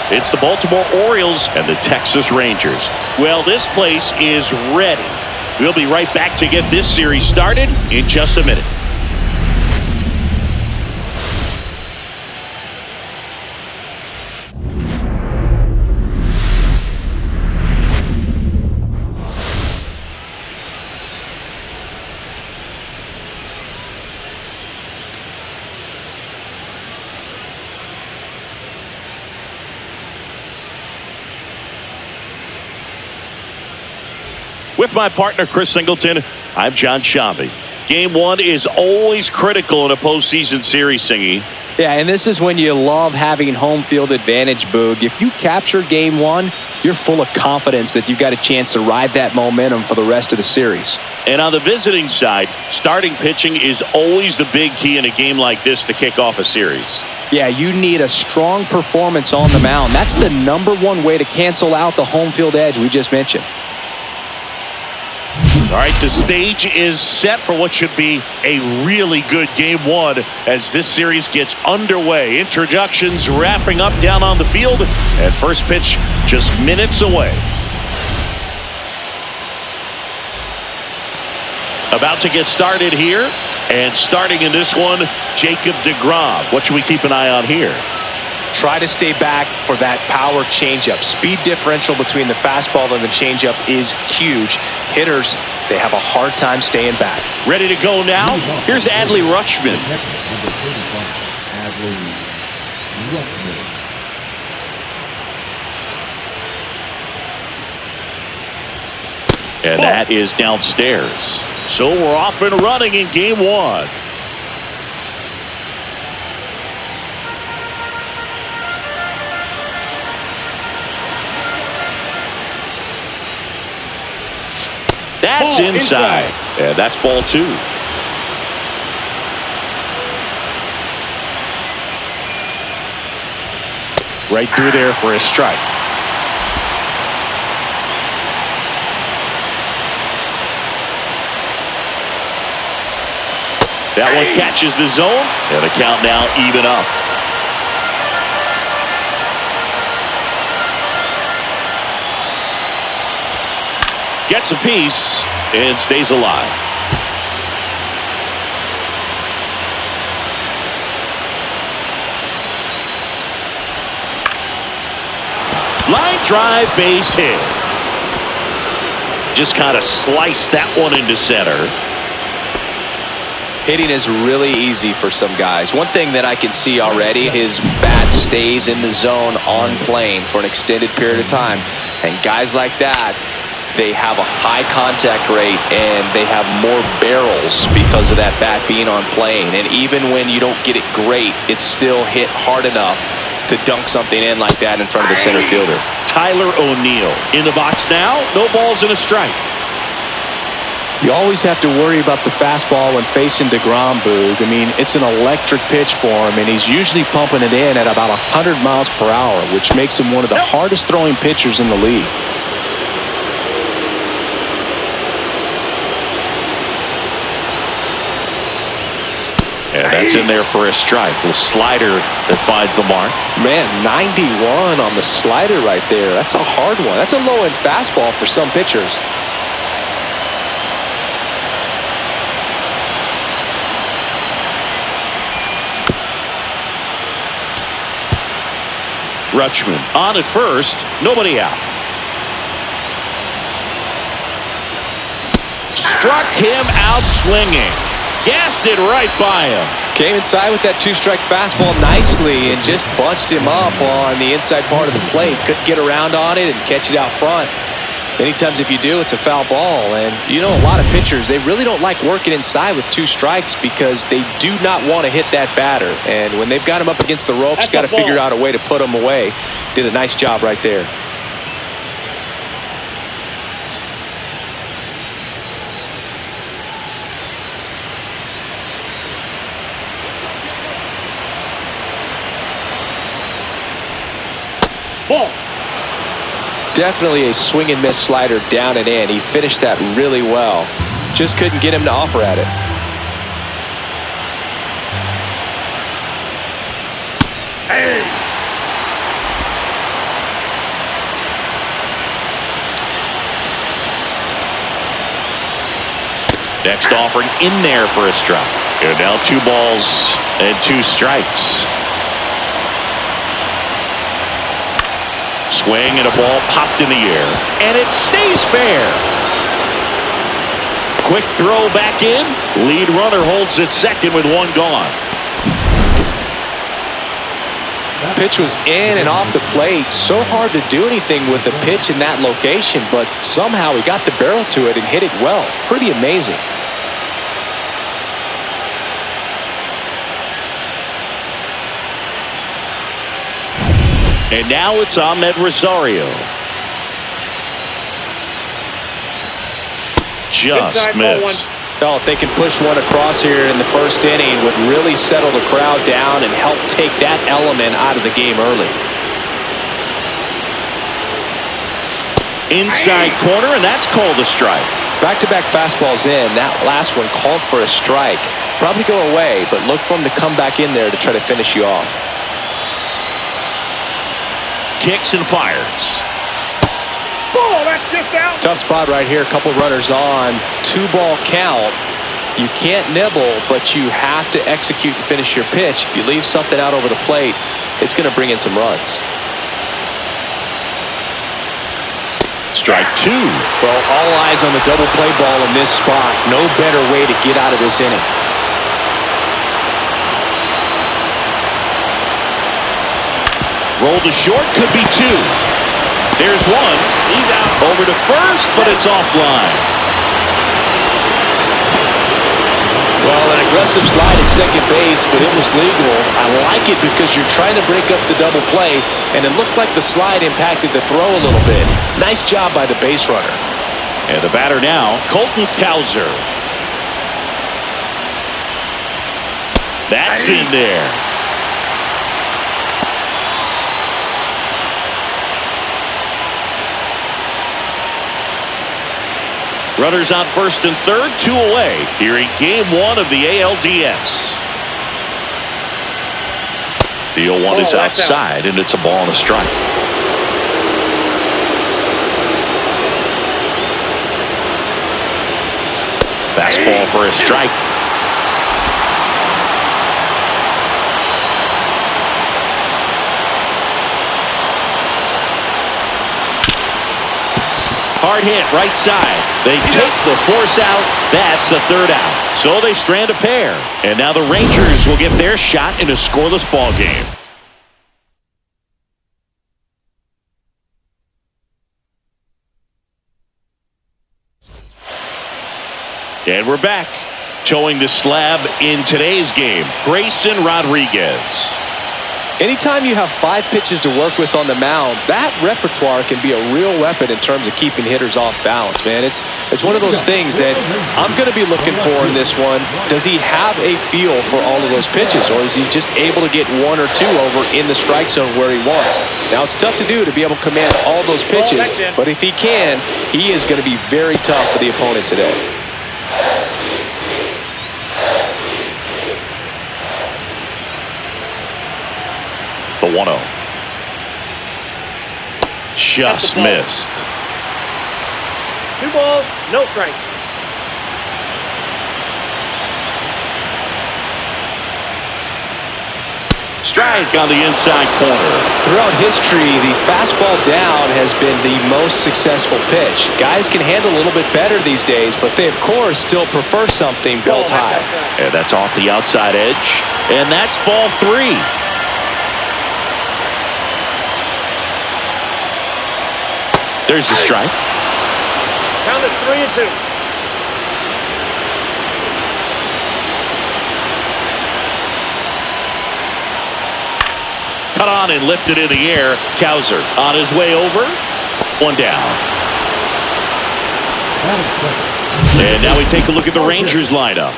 It's the Baltimore Orioles and the Texas Rangers. Well, this place is ready. We'll be right back to get this series started in just a minute. With my partner, Chris Singleton, I'm John Shambi. Game one is always critical in a postseason series, Singy. Yeah, and this is when you love having home field advantage, Boog. If you capture game one, you're full of confidence that you've got a chance to ride that momentum for the rest of the series. And on the visiting side, starting pitching is always the big key in a game like this to kick off a series. Yeah, you need a strong performance on the mound. That's the #1 way to cancel out the home field edge we just mentioned. All right, the stage is set for what should be a really good game one as this series gets underway. Introductions wrapping up down on the field, and first pitch just minutes away. About to get started here, and starting in this one, Jacob deGrom. What should we keep an eye on here? Try to stay back for that power changeup. Speed differential between the fastball and the changeup is huge. Hitters, they have a hard time staying back. Ready to go now? Here's Adley Rutschman. And that is downstairs. So we're off and running in game one. That's inside. Yeah, that's ball two. Right through there for a strike. That one catches the zone, and the count now even up. Gets a piece and stays alive. Line drive, base hit. Just kind of sliced that one into center. Hitting is really easy for some guys. One thing that I can see already, his bat stays in the zone on plane for an extended period of time. And guys like that, they have a high contact rate and they have more barrels because of that bat being on plane. And even when you don't get it great, it's still hit hard enough to dunk something in like that in front of the center fielder. Tyler O'Neill in the box now. No balls and a strike. You always have to worry about the fastball when facing deGrom, Boog. I mean, it's an electric pitch for him, and he's usually pumping it in at about 100 miles per hour, which makes him one of the hardest throwing pitchers in the league. And that's in there for a strike. The slider that finds the mark. Man, 91 on the slider right there. That's a hard one. That's a low-end fastball for some pitchers. Rutschman on at first. Nobody out. Struck him out swinging. Gassed it right by him. Came inside with that two-strike fastball nicely and just bunched him up on the inside part of the plate. Couldn't get around on it and catch it out front. Many times if you do, it's a foul ball. And you know, a lot of pitchers, they really don't like working inside with two strikes because they do not want to hit that batter. And when they've got him up against the ropes, got to figure out a way to put him away. Did a nice job right there. Ball. Definitely a swing and miss slider down and in. He finished that really well. Just couldn't get him to offer at it. Next offering in there for a strike. And now 2 balls and 2 strikes. Swing and a ball popped in the air. And it stays fair. Quick throw back in. Lead runner holds at second with 1 gone. Pitch was in and off the plate. So hard to do anything with the pitch in that location, but somehow he got the barrel to it and hit it well. Pretty amazing. And now it's Ahmed Rosario. Just missed. Oh, if they can push one across here in the first inning, would really settle the crowd down and help take that element out of the game early. Inside corner, and that's called a strike. Back-to-back fastballs in. That last one called for a strike. Probably go away, but look for him to come back in there to try to finish you off. Kicks and fires. Oh, that's just out. Tough spot right here. A couple runners on. 2-ball count. You can't nibble, but you have to execute and finish your pitch. If you leave something out over the plate, it's going to bring in some runs. Strike 2. Well, all eyes on the double play ball in this spot. No better way to get out of this inning. Roll to short, could be 2. There's 1. He's out. Over to first, but it's offline. Well, an aggressive slide at second base, but it was legal. I like it because you're trying to break up the double play, and it looked like the slide impacted the throw a little bit. Nice job by the base runner. And the batter now, Colton Cowser. That's in there. Runners on first and third, 2 away here in game 1 of the ALDS. The 0-1 is outside, and it's a ball and a strike. Fastball for a strike. Hard hit right side. They take the force out. That's the 3rd out. So they strand a pair. And now the Rangers will get their shot in a scoreless ball game. And we're back. Towing the slab in today's game, Grayson Rodriguez. Anytime you have 5 pitches to work with on the mound, that repertoire can be a real weapon in terms of keeping hitters off balance, man. It's one of those things that I'm going to be looking for in this one. Does he have a feel for all of those pitches, or is he just able to get 1 or 2 over in the strike zone where he wants? Now, it's tough to do to be able to command all those pitches, but if he can, he is going to be very tough for the opponent today. The 1-0. Just missed. 2 balls, no strike. Strike on the inside corner. Throughout history, the fastball down has been the most successful pitch. Guys can handle a little bit better these days, but they, of course, still prefer something built high. And that's off the outside edge. And that's ball 3. There's the strike. Count it 3-2. Cut on and lifted in the air. Cowser on his way over. 1 down. And now we take a look at the Rangers lineup.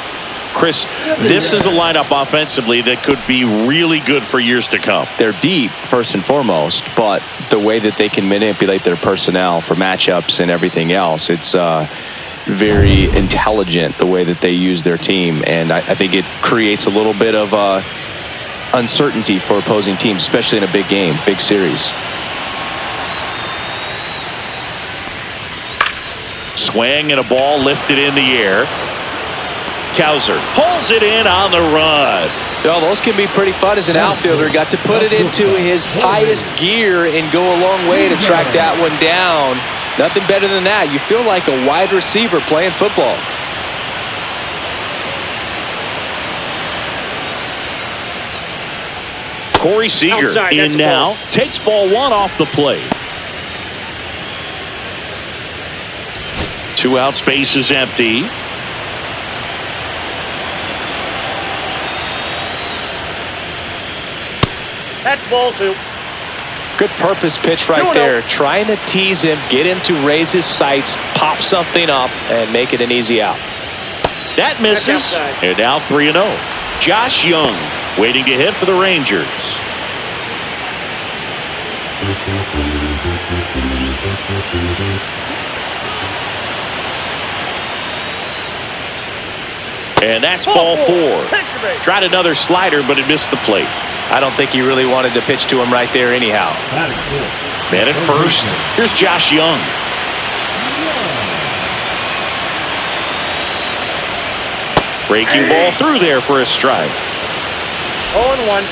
Chris, this is a lineup offensively that could be really good for years to come. They're deep, first and foremost, but the way that they can manipulate their personnel for matchups and everything else, it's very intelligent the way that they use their team. And I think it creates a little bit of uncertainty for opposing teams, especially in a big game, big series. Swing and a ball lifted in the air. Cowser pulls it in on the run. Well, those can be pretty fun as an outfielder. Got to put it into his highest gear and go a long way to track that one down. Nothing better than that. You feel like a wide receiver playing football. Corey Seager in now. Takes ball one off the plate. 2 out, space is empty. That's ball 2. Good purpose pitch right there. Trying to tease him, get him to raise his sights, pop something up, and make it an easy out. That misses. And now 3-0. Josh Young waiting to hit for the Rangers. And that's ball 4. Tried another slider, but it missed the plate. I don't think he really wanted to pitch to him right there anyhow. Man at first. Here's Josh Young. Breaking ball through there for a strike. 0-1.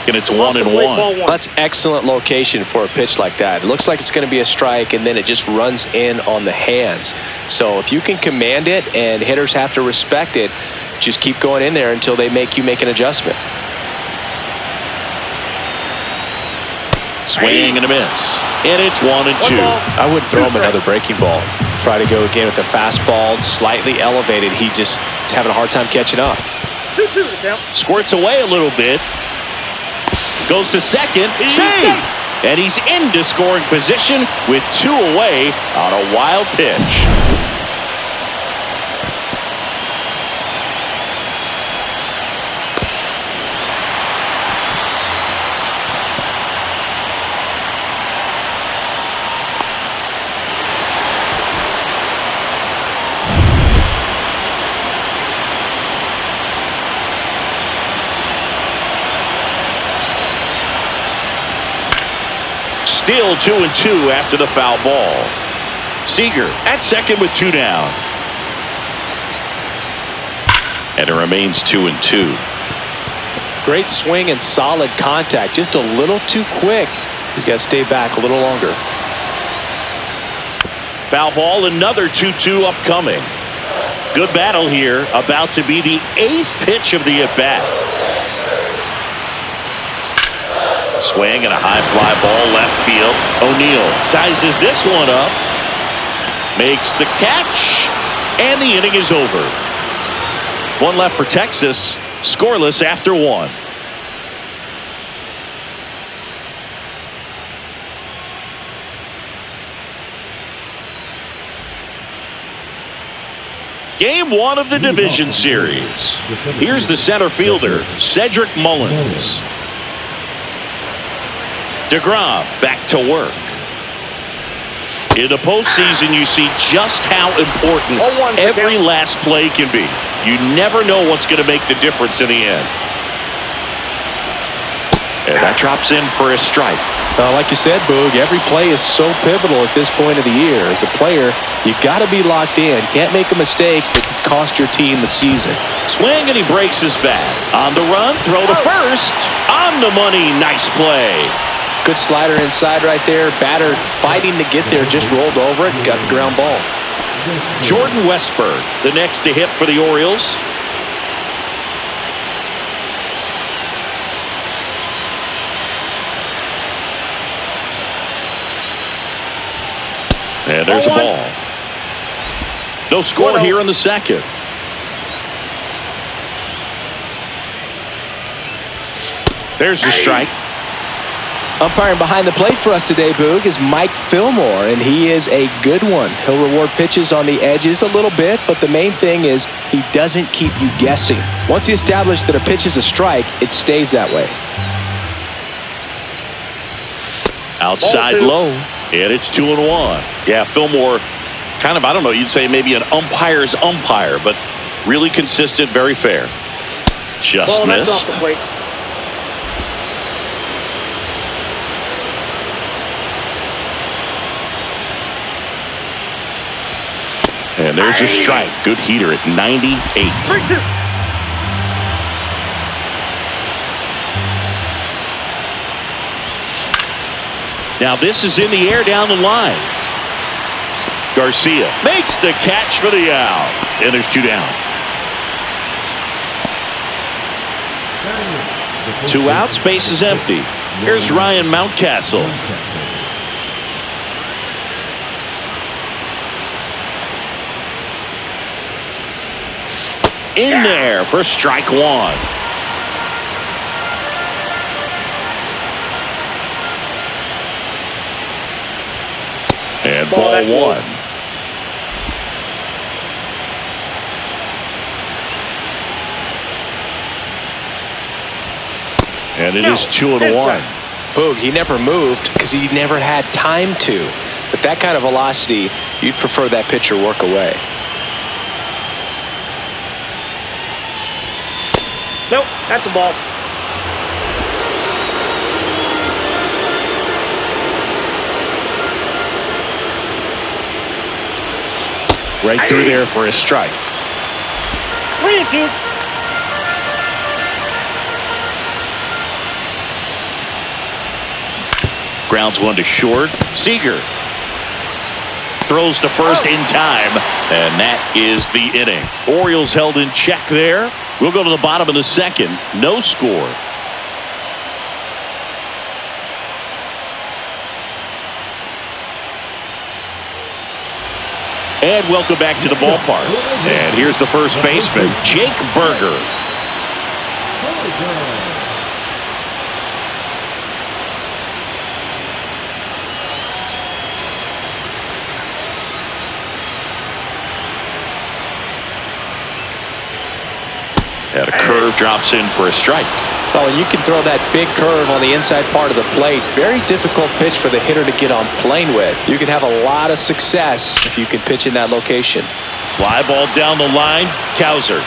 And it's 1-1. That's excellent location for a pitch like that. It looks like it's going to be a strike, and then it just runs in on the hands. So if you can command it and hitters have to respect it, just keep going in there until they make you make an adjustment. Swing and a miss. And it's 1-2. I wouldn't throw him another breaking ball. Try to go again with the fastball, slightly elevated. He just is having a hard time catching up. 2-2 to count. Squirts away a little bit. Goes to second. Save! And he's into scoring position with 2 away on a wild pitch. Still 2-2 after the foul ball. Seager at second with 2 down. And it remains 2-2. Great swing and solid contact. Just a little too quick. He's got to stay back a little longer. Foul ball, another 2-2 upcoming. Good battle here. About to be the 8th pitch of the at-bat. Swing and a high fly ball left field. O'Neill sizes this one up. Makes the catch. And the inning is over. 1 left for Texas. Scoreless after 1. Game 1 of the division series. Here's the center fielder, Cedric Mullins. DeGrom back to work. In the postseason, you see just how important every last play can be. You never know what's going to make the difference in the end. And that drops in for a strike. Like you said, Boog, every play is so pivotal at this point of the year. As a player, you got to be locked in. Can't make a mistake that could cost your team the season. Swing and he breaks his bat. On the run, throw to first. On the money, nice play. Good slider inside right there. Batter fighting to get there, just rolled over it and got the ground ball. Jordan Westburg, the next to hit for the Orioles. And there's a ball. No score here in the second. There's the strike. Umpiring behind the plate for us today, Boog, is Mike Fillmore, and he is a good one. He'll reward pitches on the edges a little bit, but the main thing is he doesn't keep you guessing. Once he establishes that a pitch is a strike, it stays that way. Outside low, and it's 2-1. Yeah, Fillmore, kind of, I don't know, you'd say maybe an umpire's umpire, but really consistent, very fair. Just Ball, that's off the missed. plate. And there's a strike. Good heater at 98. 3-2. Now this is in the air down the line. Garcia makes the catch for the out. And there's 2 down. 2 out, space is empty. Here's Ryan Mountcastle. In there for strike 1. And ball 1. And it is 2-1. Boog, he never moved because he never had time to. But that kind of velocity, you'd prefer that pitcher work away. Nope, that's a ball. Right through there for a strike. 3-2. Grounds 1 to short. Seager throws to first in time, and that is the inning. Orioles held in check there. We'll go to the bottom of the second. No score. And welcome back to the ballpark. And here's the first baseman, Jake Berger. And a curve drops in for a strike. Oh, and you can throw that big curve on the inside part of the plate. Very difficult pitch for the hitter to get on plane with. You can have a lot of success if you can pitch in that location. Fly ball down the line. Cowser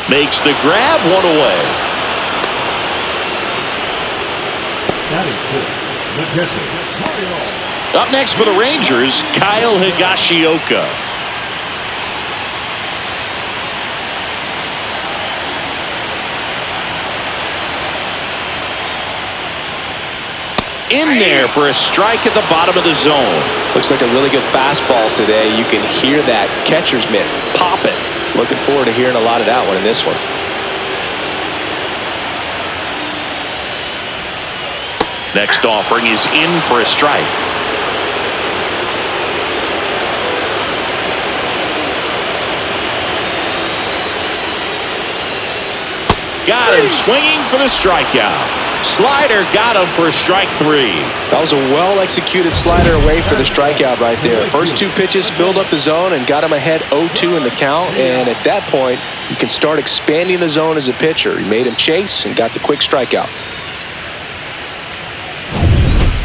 makes the grab, 1 away. Up next for the Rangers, Kyle Higashioka. In there for a strike at the bottom of the zone. Looks like a really good fastball today. You can hear that catcher's mitt popping. Looking forward to hearing a lot of that one in this one. Next offering is in for a strike. Got him swinging for the strikeout. Slider got him for strike 3. That was a well-executed slider away for the strikeout right there. First 2 pitches filled up the zone and got him ahead 0-2 in the count. And at that point, you can start expanding the zone as a pitcher. He made him chase and got the quick strikeout.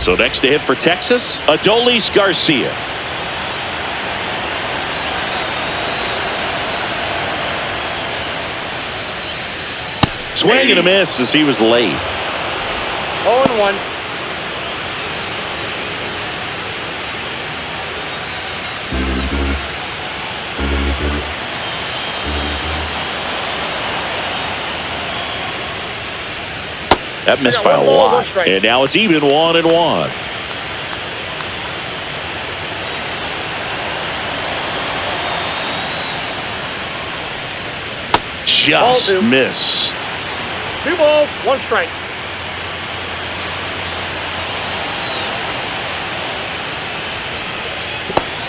So next to hit for Texas, Adolis Garcia. Swing and a miss as he was late. 0-1. That missed by a lot. And now it's even 1-1. Just missed. 2 balls, 1 strike.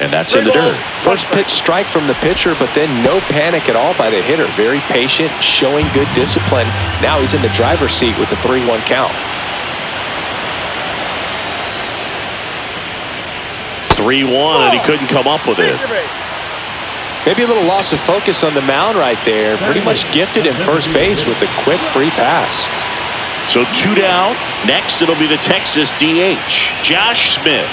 And that's in the dirt. First pitch strike from the pitcher, but then no panic at all by the hitter. Very patient, showing good discipline. Now he's in the driver's seat with the 3-1 count. 3-1, and he couldn't come up with it. Maybe a little loss of focus on the mound right there. Pretty much gifted him first base with a quick free pass. So 2 down. Next, it'll be the Texas DH, Josh Smith.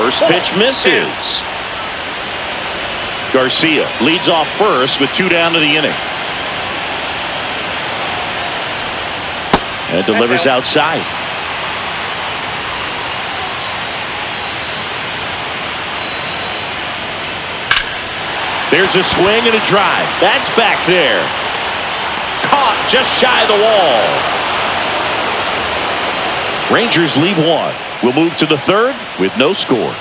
First pitch misses. Garcia leads off first with 2 down to the inning. And delivers outside. There's a swing and a drive. That's back there. Caught just shy of the wall. Rangers lead 1. We'll move to the 3rd with no score.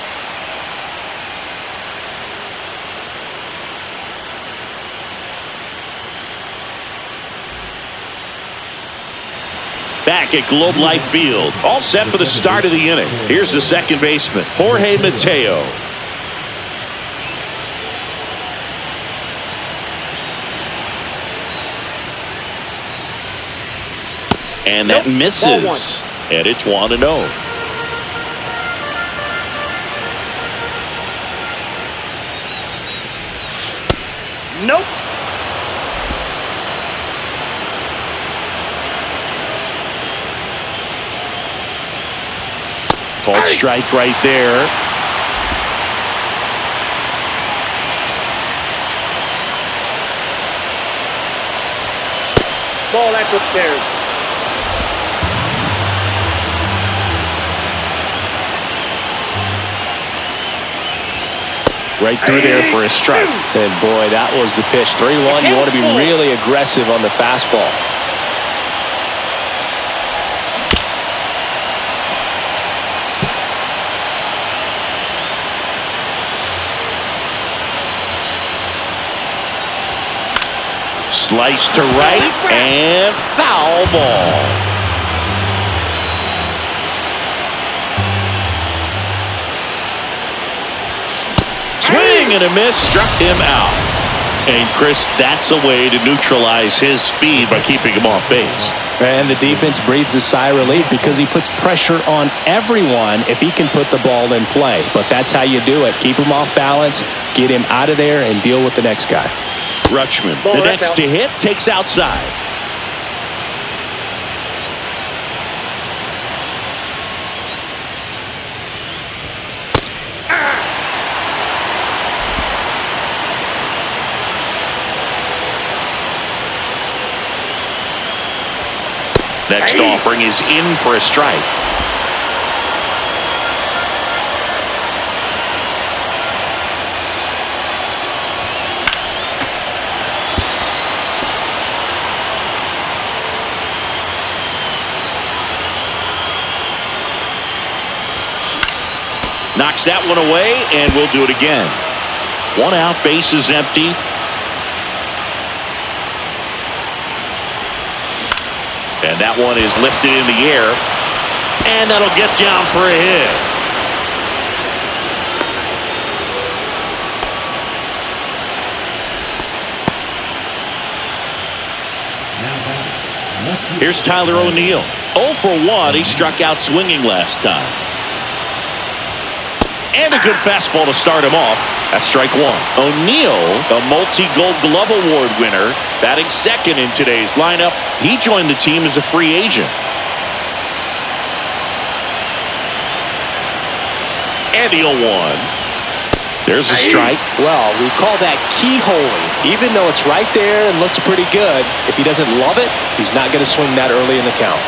Back at Globe Life Field. All set for the start of the inning. Here's the second baseman, Jorge Mateo. And that misses. And it's 1-0. Nope. Called strike right there. Ball, that's upstairs. Right through there for a strike. And boy, that was the pitch. 3-1. You want to be really aggressive on the fastball. Slice to right and foul ball. Swing and a miss, struck him out. And Chris, that's a way to neutralize his speed by keeping him off base. And the defense breathes a sigh of relief because he puts pressure on everyone if he can put the ball in play. But that's how you do it. Keep him off balance, get him out of there, and deal with the next guy. Rutschman, the next to hit, takes outside. Next offering is in for a strike. Knocks that one away, and we'll do it again. 1 out, base is empty. And that one is lifted in the air. And that'll get down for a hit. Here's Tyler O'Neill. 0 for 1. He struck out swinging last time. And a good fastball to start him off. That's strike 1. O'Neill, the multi-Gold Glove Award winner, batting second in today's lineup. He joined the team as a free agent. And the 0-1. There's a strike. Well, we call that keyholing. Even though it's right there and looks pretty good, if he doesn't love it, he's not going to swing that early in the count.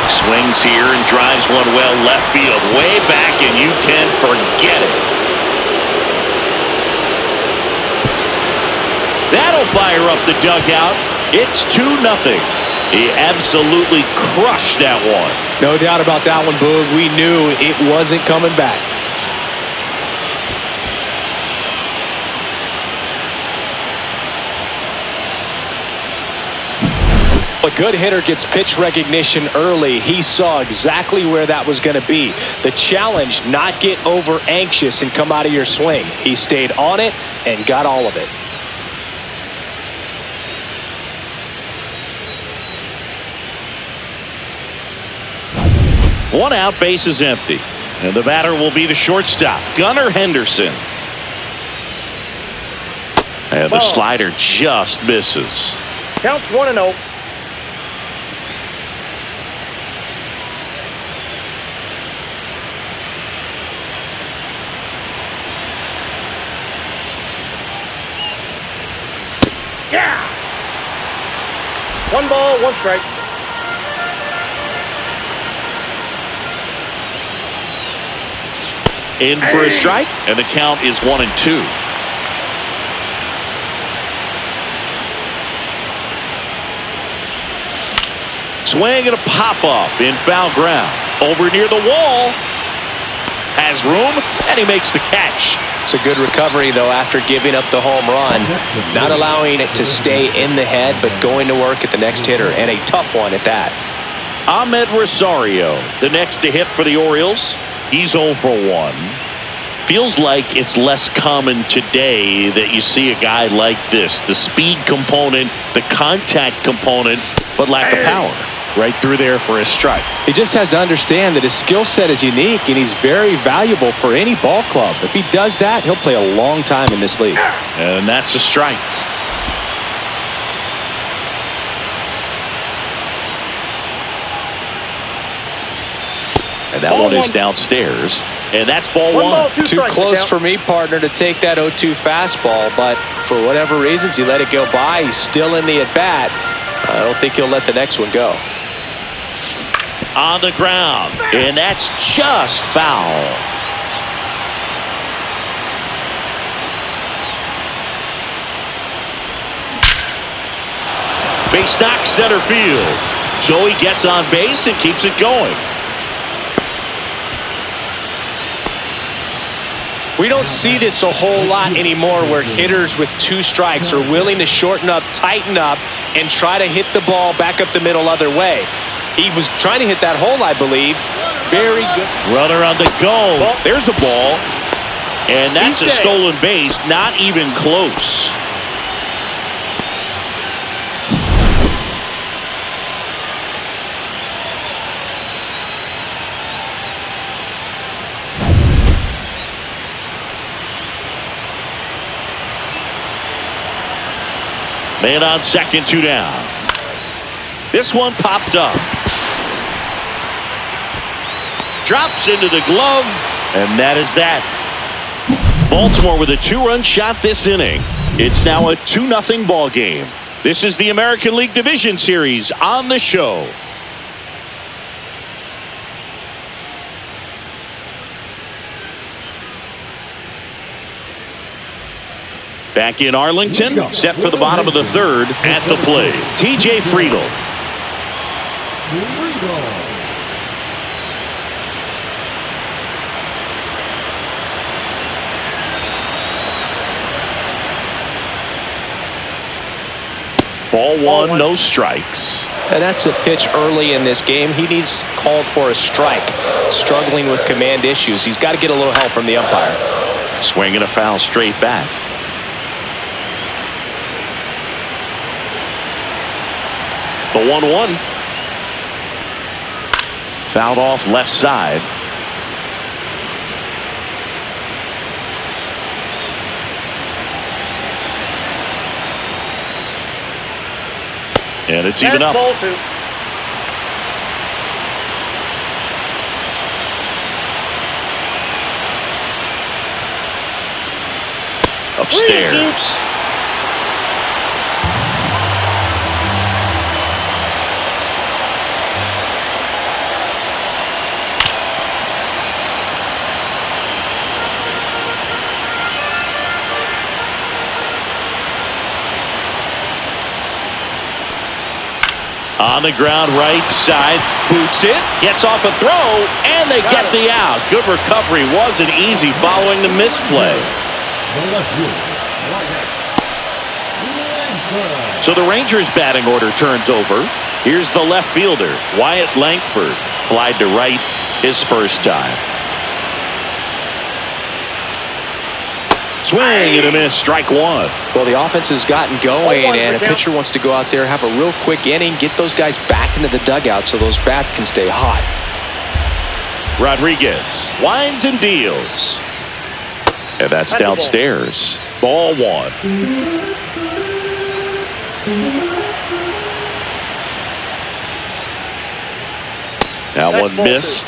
Swings here and drives one well left field, way back, and you can forget it. That'll fire up the dugout. It's 2-0. He absolutely crushed that one. No doubt about that one, Boog. We knew it wasn't coming back. A good hitter gets pitch recognition early. He saw exactly where that was going to be. The challenge, not get over anxious and come out of your swing. He stayed on it and got all of it. One out, base is empty. And the batter will be the shortstop, Gunnar Henderson. And the slider just misses. Counts 1-0. Yeah. 1 ball, 1 strike. In for a strike, and the count is 1-2. Swing and a pop-up in foul ground. Over near the wall. Has room, and he makes the catch. It's a good recovery, though, after giving up the home run. Not allowing it to stay in the head, but going to work at the next hitter, and a tough one at that. Ahmed Rosario, the next to hit for the Orioles. He's 0 for 1. Feels like it's less common today that you see a guy like this. The speed component, the contact component, but lack of power. Right through there for a strike. He just has to understand that his skill set is unique, and he's very valuable for any ball club. If he does that, he'll play a long time in this league. And that's a strike. And that one is downstairs. And that's ball 1. Ball, 2 Too strikes, close for me, partner, to take that 0-2 fastball, but for whatever reasons, he let it go by. He's still in the at-bat. I don't think he'll let the next one go. On the ground, and that's just foul. Base knock center field. So he gets on base and keeps it going. We don't see this a whole lot anymore, where hitters with 2 strikes are willing to shorten up, tighten up, and try to hit the ball back up the middle other way. He was trying to hit that hole, I believe. Very good. Runner on the go. There's a ball. And that's a stolen base. Not even close. Man on second, 2 down. This one popped up. Drops into the glove, and that is that. Baltimore with a 2-run shot this inning. It's now a 2-0 ball game. This is the American League Division Series on the show. Back in Arlington, set for the bottom of the 3rd. At the plate, TJ Friedl. Ball 1, no strikes. And that's a pitch early in this game. He needs called for a strike. Struggling with command issues. He's got to get a little help from the umpire. Swing and a foul straight back. The 1-1. Fouled off left side. And it's even up. Ball 2. Upstairs. On the ground, right side, boots it, gets off a throw, and they get the out. Good recovery, wasn't easy following the misplay. So the Rangers' batting order turns over. Here's the left fielder, Wyatt Langford, flied to right his first time. Swing and a miss, strike 1. Well, the offense has gotten going, and a pitcher wants to go out there, have a real quick inning, get those guys back into the dugout so those bats can stay hot. Rodriguez winds and deals. And that's downstairs. Ball 1. That one missed.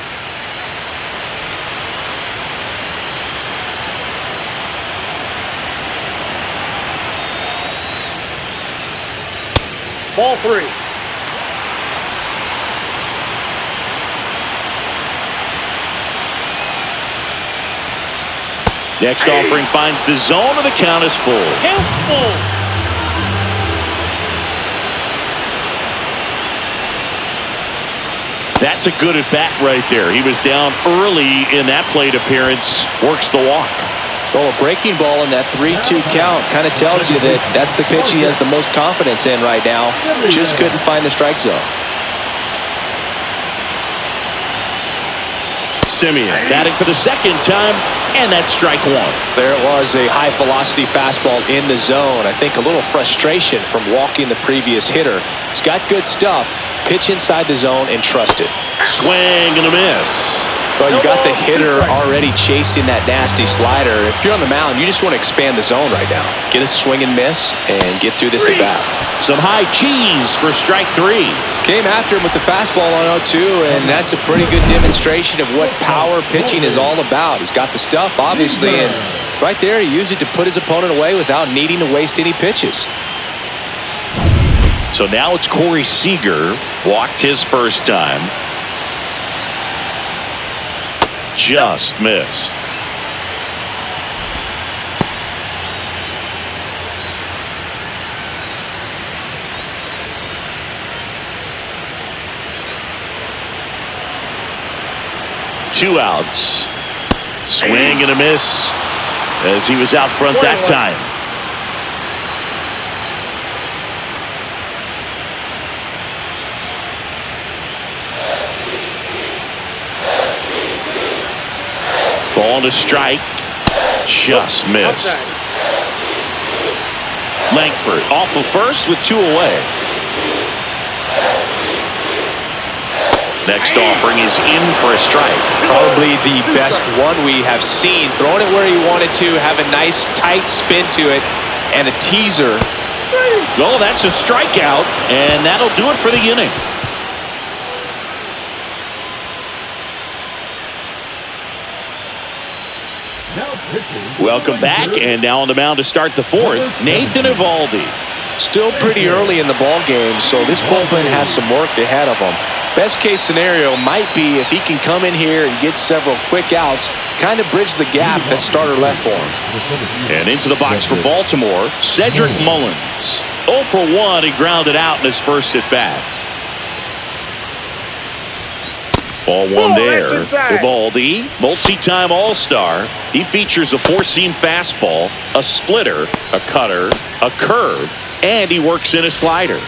Ball 3. Next offering finds the zone, and the count is full. Count full. That's a good at bat right there. He was down early in that plate appearance. Works the walk. Well, a breaking ball in that 3-2 count kind of tells you that that's the pitch he has the most confidence in right now. Just couldn't find the strike zone. Simeon batting for the second time, and that's strike one. There it was, a high velocity fastball in the zone. I think a little frustration from walking the previous hitter. He's got good stuff. Pitch inside the zone and trust it. Swing and a miss. Well, you got the hitter already chasing that nasty slider. If you're on the mound, you just want to expand the zone right now. Get a swing and miss and get through this at bat. Some high cheese for strike 3. Came after him with the fastball on 0-2, and that's a pretty good demonstration of what power pitching is all about. He's got the stuff, obviously, and right there he used it to put his opponent away without needing to waste any pitches. So now it's Corey Seager. Walked his first time. Just missed. Two outs. Swing and a miss as he was out front that time. Ball to strike. Just missed. Langford off of first with 2 away. Next offering is in for a strike. Probably the best one we have seen. Throwing it where he wanted to, have a nice tight spin to it, and a teaser. Well, that's a strikeout, and that'll do it for the inning. Welcome back, and now on the mound to start the 4th, Nathan Eovaldi. Still pretty early in the ball game, so this bullpen has some work ahead of him. Best case scenario might be if he can come in here and get several quick outs, kind of bridge the gap that starter left for him. And into the box for Baltimore, Cedric Mullins. 0 for 1, he grounded out in his first at bat. Ball 1 there. Eovaldi, multi-time All-Star. He features a 4-seam fastball, a splitter, a cutter, a curve, and he works in a slider.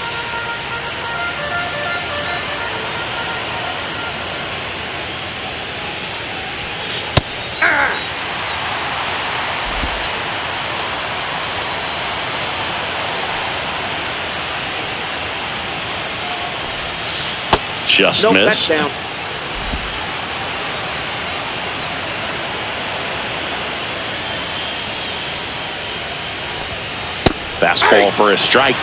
Just missed. Touchdown. Fastball for a strike.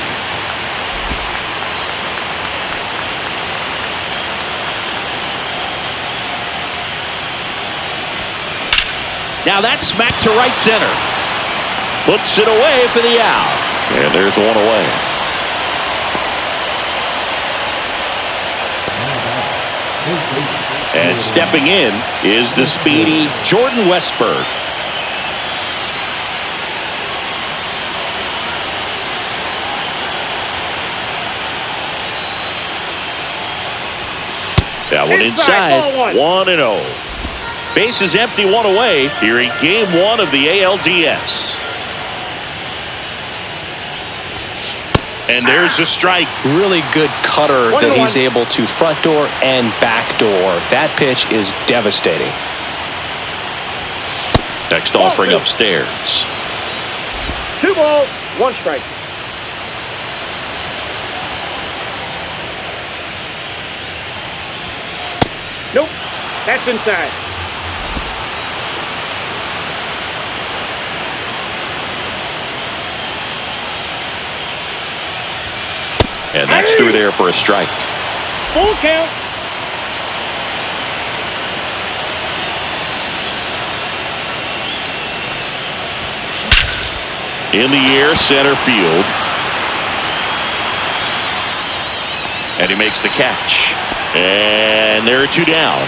Now that's smacked to right center. Puts it away for the out. And there's 1 away. And stepping in is the speedy Jordan Westburg. That one inside. 1-0. Bases empty, 1 away here in game 1 of the ALDS. And there's a strike. Really good cutter that he's able to front door and back door. That pitch is devastating. Next offering upstairs. 2 balls, 1 strike. Nope, that's inside. And that's through there for a strike. Full count. In the air, center field. And he makes the catch. And there are 2 down.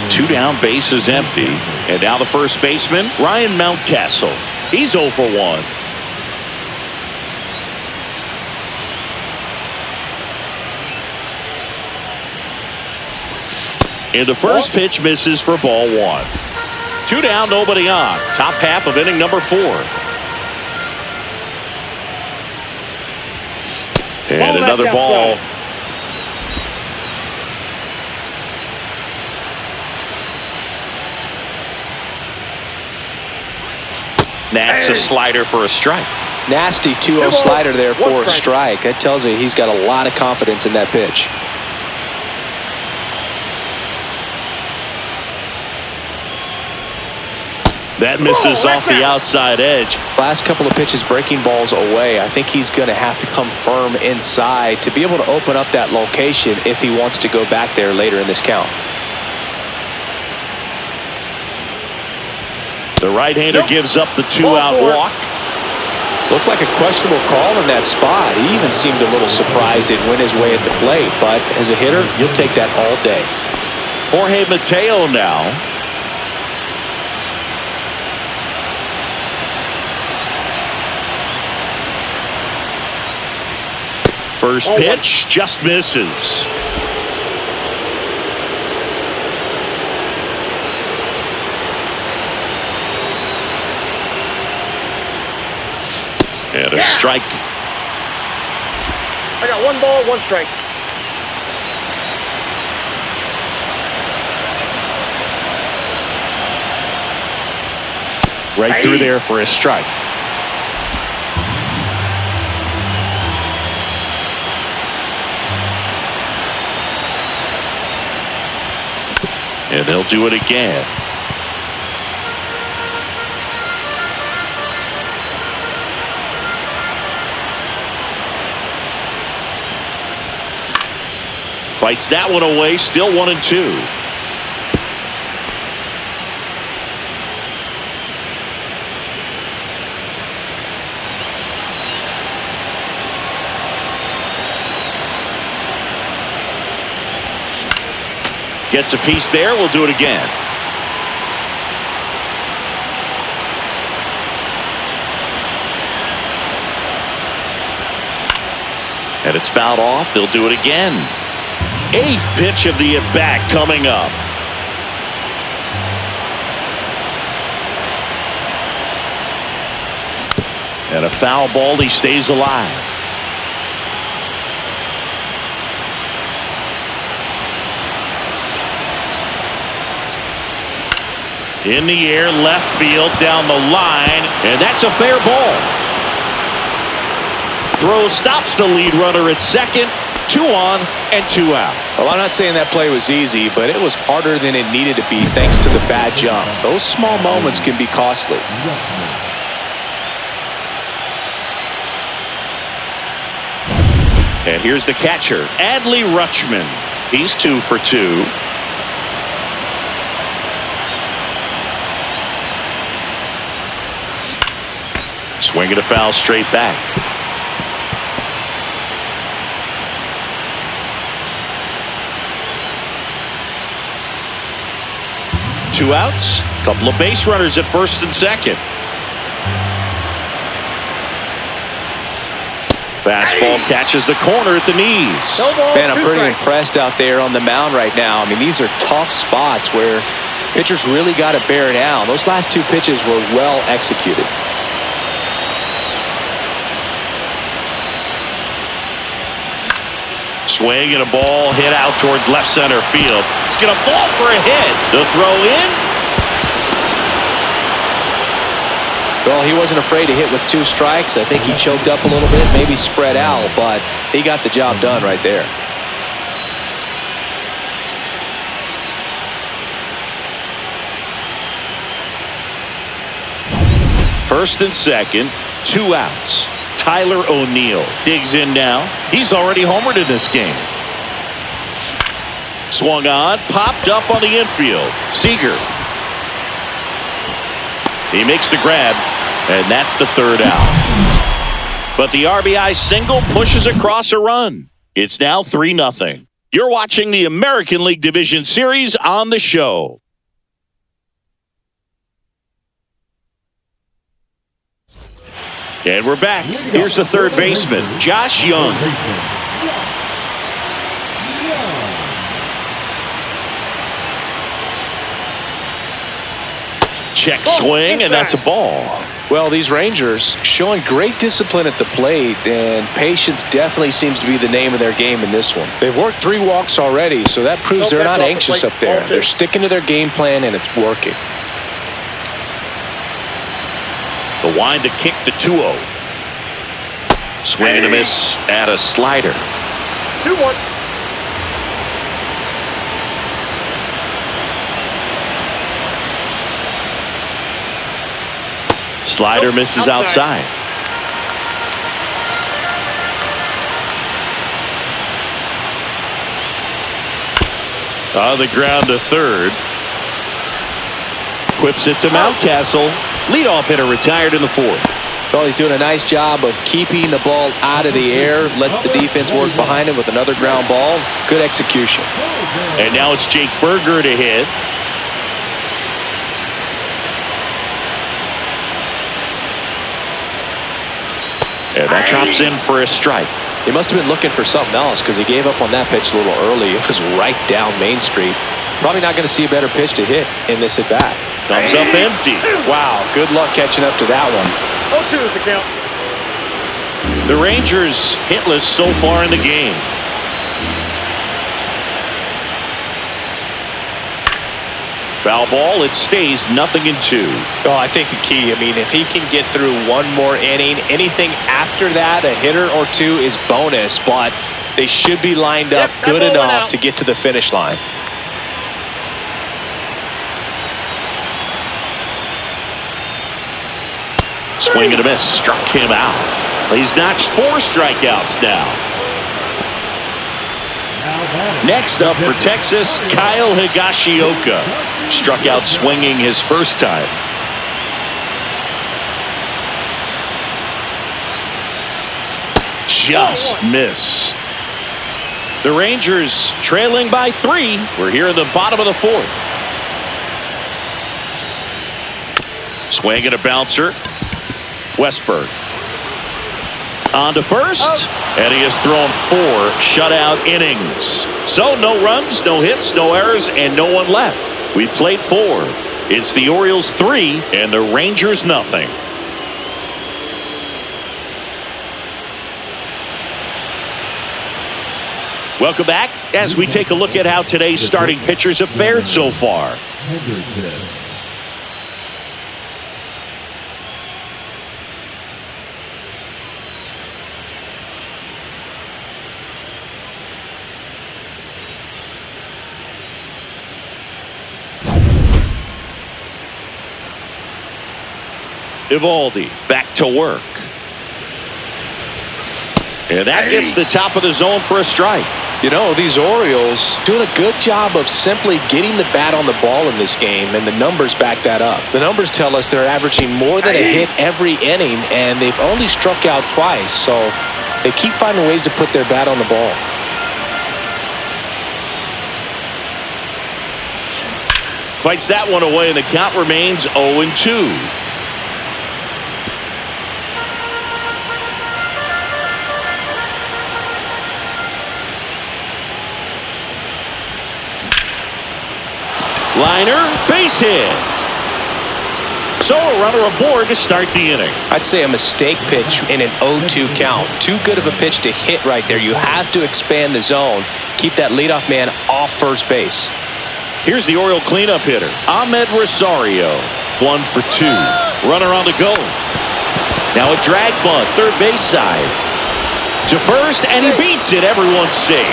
Two down, base is empty. And now the first baseman, Ryan Mountcastle. He's 0 for 1. And the first pitch misses for ball 1. 2 down, nobody on. Top half of inning number 4. And another ball. That's a slider for a strike. Nasty 2-0 slider there for a strike. That tells you he's got a lot of confidence in that pitch. That misses off the outside edge. Last couple of pitches breaking balls away. I think he's going to have to come firm inside to be able to open up that location if he wants to go back there later in this count. The right-hander gives up the 2-out walk. Looked like a questionable call in that spot. He even seemed a little surprised it went his way at the plate. But as a hitter, you'll take that all day. Jorge Mateo now. First pitch just misses. And a strike. I got 1 ball, 1 strike. Right through there for a strike. And they'll do it again. Fights that one away, still 1-2. Gets a piece there. We'll do it again. And it's fouled off. They'll do it again. 8th pitch of the at-bat coming up. And a foul ball. He stays alive. In the air, left field, down the line, and that's a fair ball. Throw stops the lead runner at second. 2 on and 2 out. Well, I'm not saying that play was easy, but it was harder than it needed to be thanks to the bad jump. Those small moments can be costly. And here's the catcher, Adley Rutschman. He's 2 for 2. Swinging a foul straight back. Two outs, couple of base runners at first and second. Fastball catches the corner at the knees. Man, I'm pretty impressed out there on the mound right now. I mean, these are tough spots where pitchers really got to bear down. Those last 2 pitches were well executed. Swing and a ball hit out towards left center field. It's going to fall for a hit. The throw in. Well, he wasn't afraid to hit with 2 strikes. I think he choked up a little bit, maybe spread out, but he got the job done right there. First and second, 2 outs. Tyler O'Neill digs in now. He's already homered in this game. Swung on, popped up on the infield. Seager. He makes the grab, and that's the 3rd out. but the RBI single pushes across a run. It's now 3-0. You're watching the American League Division Series on the show. And we're back. Here's the third baseman, Josh Young. Check swing, and that's a ball. Well, these Rangers showing great discipline at the plate, and patience definitely seems to be the name of their game in this one. They've worked 3 walks already, so that proves they're not anxious up there. They're sticking to their game plan, and it's working. The wind to kick the 2-0. Swing and a miss at a slider. 2-1. Slider misses outside. On the ground to third. Whips it to Mountcastle. Leadoff hitter retired in the 4th. Well, he's doing a nice job of keeping the ball out of the air. Lets the defense work behind him with another ground ball. Good execution. And now it's Jake Berger to hit. And that drops in for a strike. He must have been looking for something else because he gave up on that pitch a little early. It was right down Main Street. Probably not going to see a better pitch to hit in this at bat. Comes up empty. Wow, good luck catching up to that one. 0-2 is the count. The Rangers hitless so far in the game. Foul ball, it stays 0-2. Oh, I think the key, if he can get through one more inning, anything after that, a hitter or 2 is bonus, but they should be lined up good enough to get to the finish line. Swing and a miss, struck him out. He's notched 4 strikeouts now. Next up for Texas, Kyle Higashioka. Struck out swinging his first time. Just missed. The Rangers trailing by 3. We're here in the bottom of the 4th. Swing and a bouncer. Westberg. On to first, and he has thrown 4 shutout innings. So no runs, no hits, no errors, and no one left. We played 4. It's the Orioles 3 and the Rangers 0. Welcome back as we take a look at how today's starting pitchers have fared so far. Eovaldi back to work. And that gets the top of the zone for a strike. You know, these Orioles doing a good job of simply getting the bat on the ball in this game, and the numbers back that up. The numbers tell us they're averaging more than a hit every inning, and they've only struck out twice, so they keep finding ways to put their bat on the ball. Fights that one away, and the count remains 0-2. Liner, base hit. So a runner aboard to start the inning. I'd say a mistake pitch in an 0-2 count. Too good of a pitch to hit right there. You have to expand the zone. Keep that leadoff man off first base. Here's the Oriole cleanup hitter, Ahmed Rosario. 1 for 2. Runner on the go. Now a drag bunt, third base side. To first, and he beats it. Everyone's safe.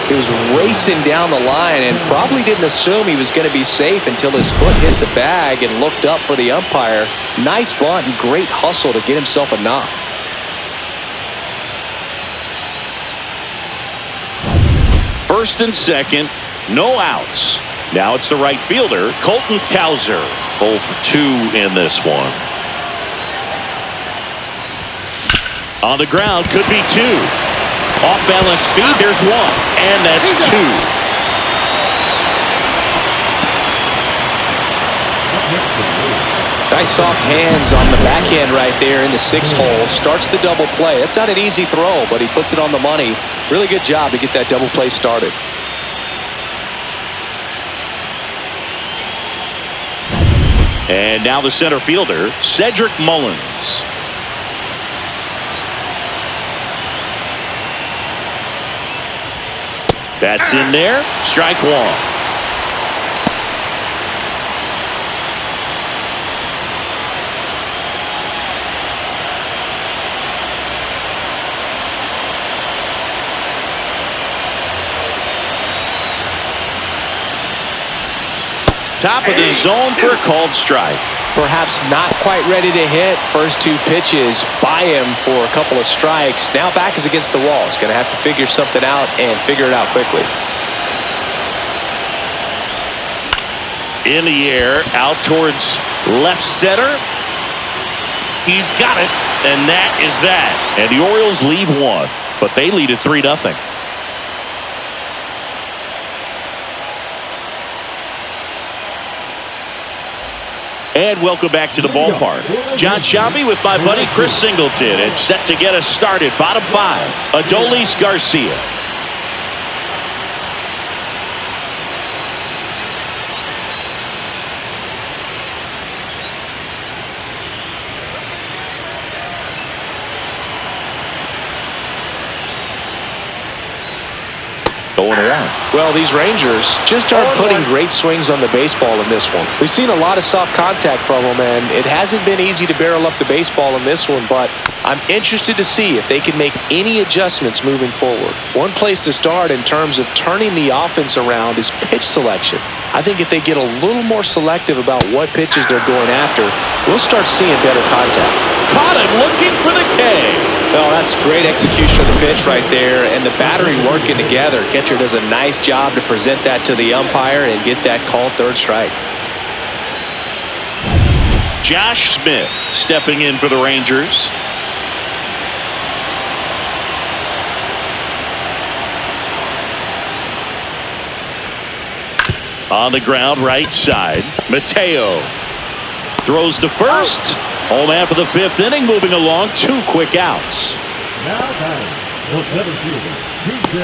He was racing down the line and probably didn't assume he was going to be safe until his foot hit the bag and looked up for the umpire. Nice bunt and great hustle to get himself a knock. First and second, no outs. Now it's the right fielder, Colton Cowser. 0 for 2 in this one. On the ground, could be 2. Off balance feed, there's 1. And that's 2. Nice soft hands on the backhand right there in the 6 hole. Starts the double play. It's not an easy throw, but he puts it on the money. Really good job to get that double play started. And now the center fielder, Cedric Mullins. That's in there. Strike 1. Top of the zone for a called strike. Perhaps not quite ready to hit. First 2 pitches by him for a couple of strikes. Now back is against the wall. He's going to have to figure something out and figure it out quickly. In the air, out towards left center. He's got it, and that is that. And the Orioles lead 1, but they lead at 3-0. And welcome back to the ballpark. John Shelby with my buddy Chris Singleton. It's set to get us started. Bottom 5, Adolis Garcia. Going around. Well, these Rangers just aren't putting great swings on the baseball in this one. We've seen a lot of soft contact from them, and it hasn't been easy to barrel up the baseball in this one, but I'm interested to see if they can make any adjustments moving forward. One place to start in terms of turning the offense around is pitch selection. I think if they get a little more selective about what pitches they're going after, we'll start seeing better contact. Caught him looking for the K. Well, that's great execution of the pitch right there, and the battery working together. Catcher does a nice job to present that to the umpire and get that called 3rd strike. Josh Smith stepping in for the Rangers. On the ground, right side. Mateo throws to first. Home after the 5th inning, moving along. 2 quick outs. Now batting, the center fielder, TJ.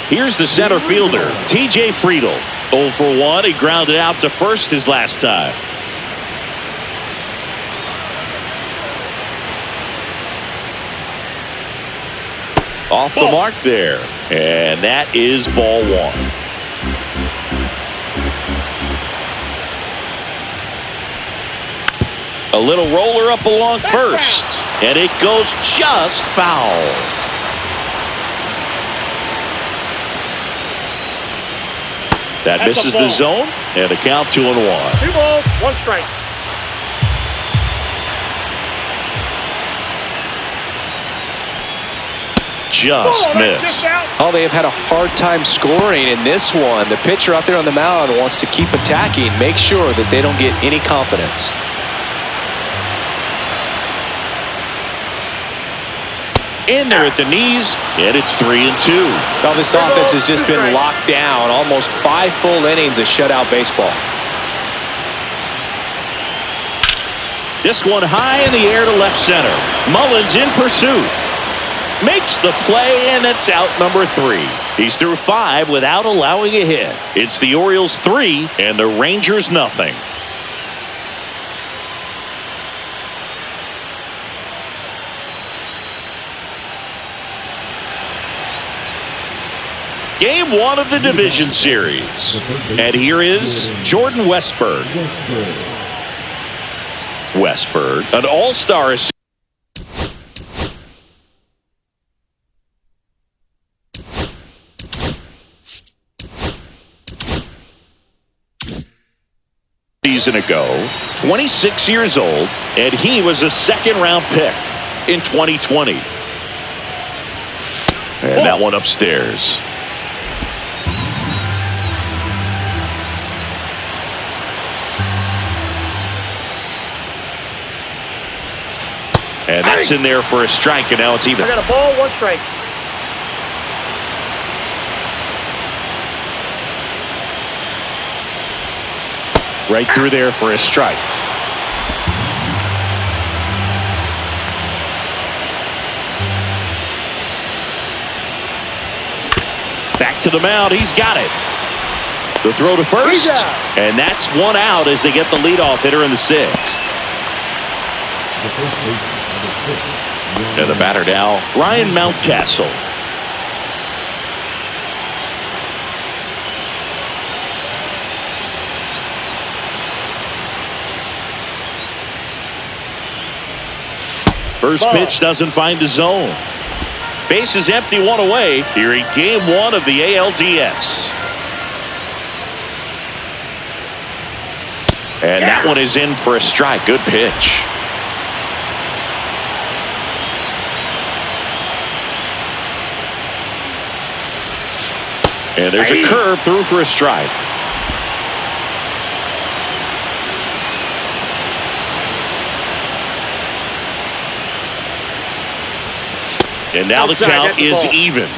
Here's the center fielder, TJ Friedel. 0 for 1. He grounded out to first his last time. Off the mark there. And that is ball 1. A little roller up along first. And it goes just foul. That misses the zone. And a count 2-1. 2 balls, 1 strike. Just missed. Oh, they have had a hard time scoring in this one. The pitcher out there on the mound wants to keep attacking, make sure that they don't get any confidence. In there at the knees, and it's 3-2. Well, this offense has just been locked down. Almost 5 full innings of shutout baseball. This one high in the air to left center. Mullins in pursuit. Makes the play, and it's out number 3. He's through 5 without allowing a hit. It's the Orioles 3 and the Rangers nothing. Game 1 of the division series. And here is Jordan Westburg. Westburg, an all-star season ago, 26 years old, and he was a 2nd-round pick in 2020. And that one upstairs. And that's in there for a strike, and now it's even. I got a ball, 1 strike. Right through there for a strike. Back to the mound. He's got it. The throw to first. And that's 1 out as they get the leadoff hitter in the 6th. And the batter now, Ryan Mountcastle. First pitch doesn't find the zone. Base is empty, 1 away here in game 1 of the ALDS. And that one is in for a strike. Good pitch. And there's a curve through for a strike. And now the count is even.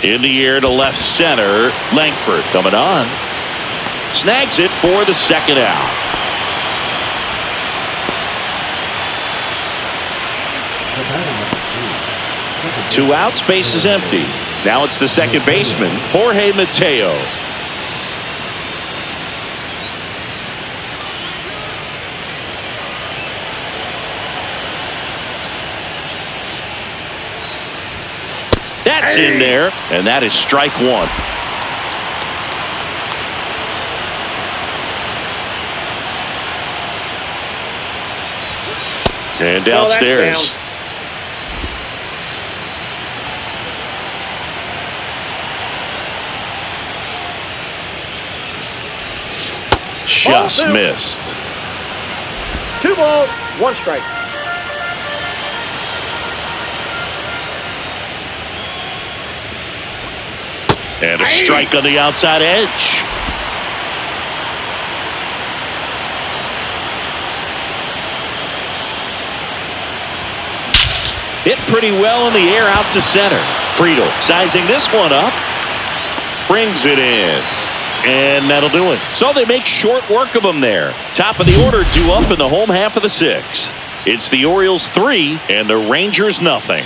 In the air to left center. Langford coming on. Snags it for the 2nd out. Two outs, base is empty. Now it's the second baseman, Jorge Mateo. That's in there, and that is strike 1. And downstairs. Just missed. 2 balls, 1 strike. And a strike on the outside edge. Hit pretty well in the air out to center. Friedel sizing this one up. Brings it in. And that'll do it. So they make short work of them there. Top of the order due up in the home half of the 6th. It's the Orioles 3 and the Rangers nothing.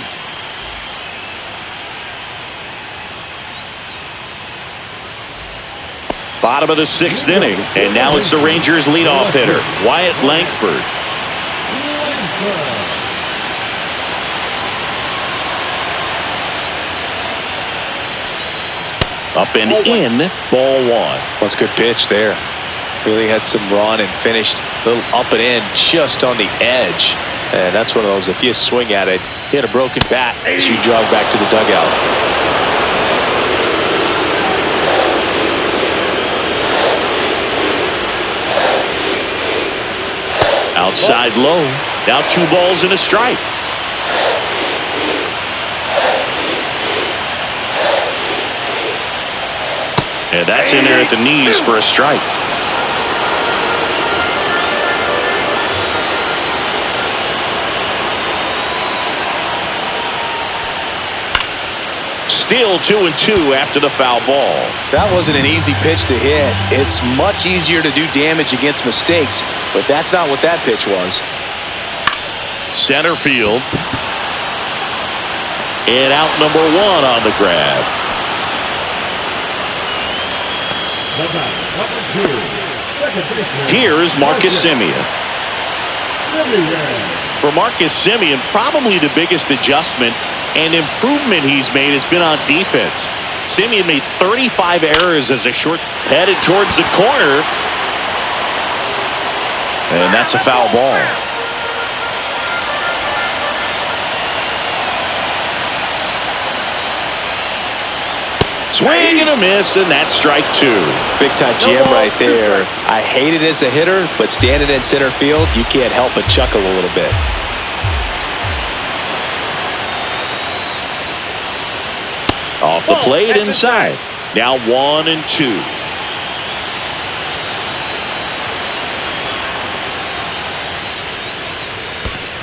Bottom of the 6th inning. And now it's the Rangers leadoff hitter, Wyatt Langford. Up and in, ball 1. That's a good pitch there. Really had some run and finished a little up and in just on the edge. And that's one of those, if you swing at it, hit a broken bat as you jog back to the dugout. Outside low. Now 2 balls and a strike. And that's in there at the knees for a strike. Still 2-2 after the foul ball. That wasn't an easy pitch to hit. It's much easier to do damage against mistakes, but that's not what that pitch was. Center field. And out number 1 on the grab. Here's Marcus Semien. For Marcus Semien, probably the biggest adjustment and improvement he's made has been on defense. Semien made 35 errors as a short headed towards the corner. And that's a foul ball. Swing and a miss, and that's strike 2. Big time jam right there. I hate it as a hitter, but standing in center field, you can't help but chuckle a little bit. Off the plate inside. Now 1-2.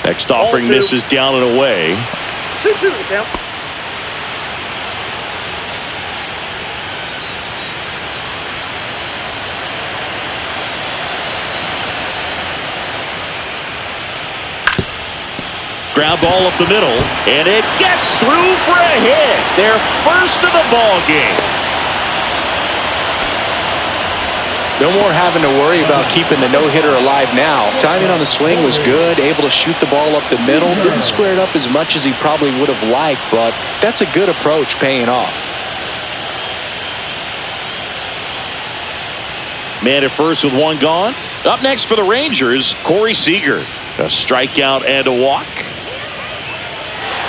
Next offering misses down and away. 2-2 the count. Ground ball up the middle, and it gets through for a hit. Their first of the ball game. No more having to worry about keeping the no-hitter alive now. Timing on the swing was good, able to shoot the ball up the middle. Didn't square it up as much as he probably would have liked, but that's a good approach paying off. Man at first with one gone. Up next for the Rangers, Corey Seager. A strikeout and a walk.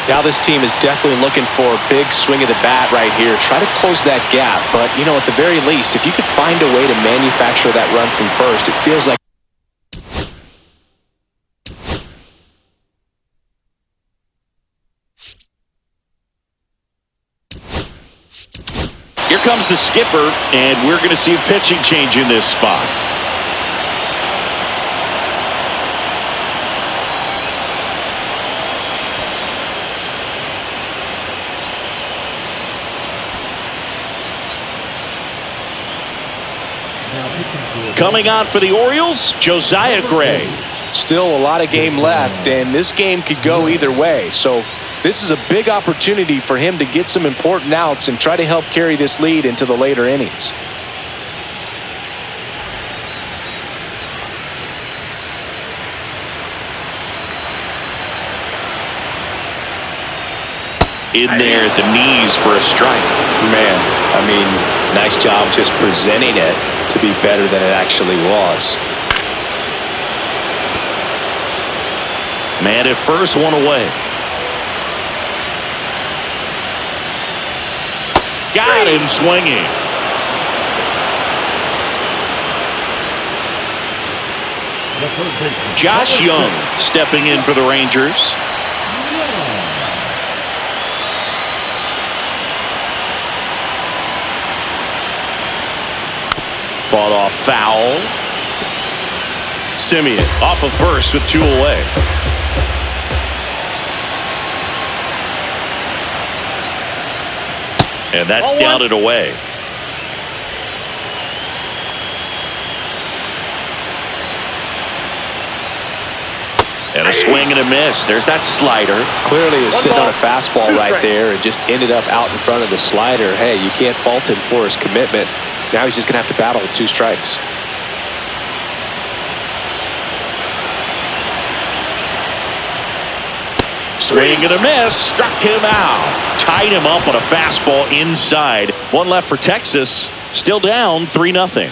Now this team is definitely looking for a big swing of the bat right here. Try to close that gap. But, you know, at the very least, if you could find a way to manufacture that run from first, it feels like. Here comes the skipper, and we're going to see a pitching change in this spot. Coming on for the Orioles, Josiah Gray. Still a lot of game left, and this game could go either way. So this is a big opportunity for him to get some important outs and try to help carry this lead into the later innings. In there at the knees for a strike. Man, I mean, nice job just presenting it to be better than it actually was. Man at first, one away. Got him swinging. Josh Young stepping in for the Rangers. Fought off foul. Simeon off of first with 2 away. And that's down and away. And a swing and a miss. There's that slider. Clearly is sitting on a fastball right there and just ended up out in front of the slider. Hey, you can't fault him for his commitment. Now he's just going to have to battle with 2 strikes. Swing and a miss. Struck him out. Tied him up on a fastball inside. One left for Texas. Still down 3-0.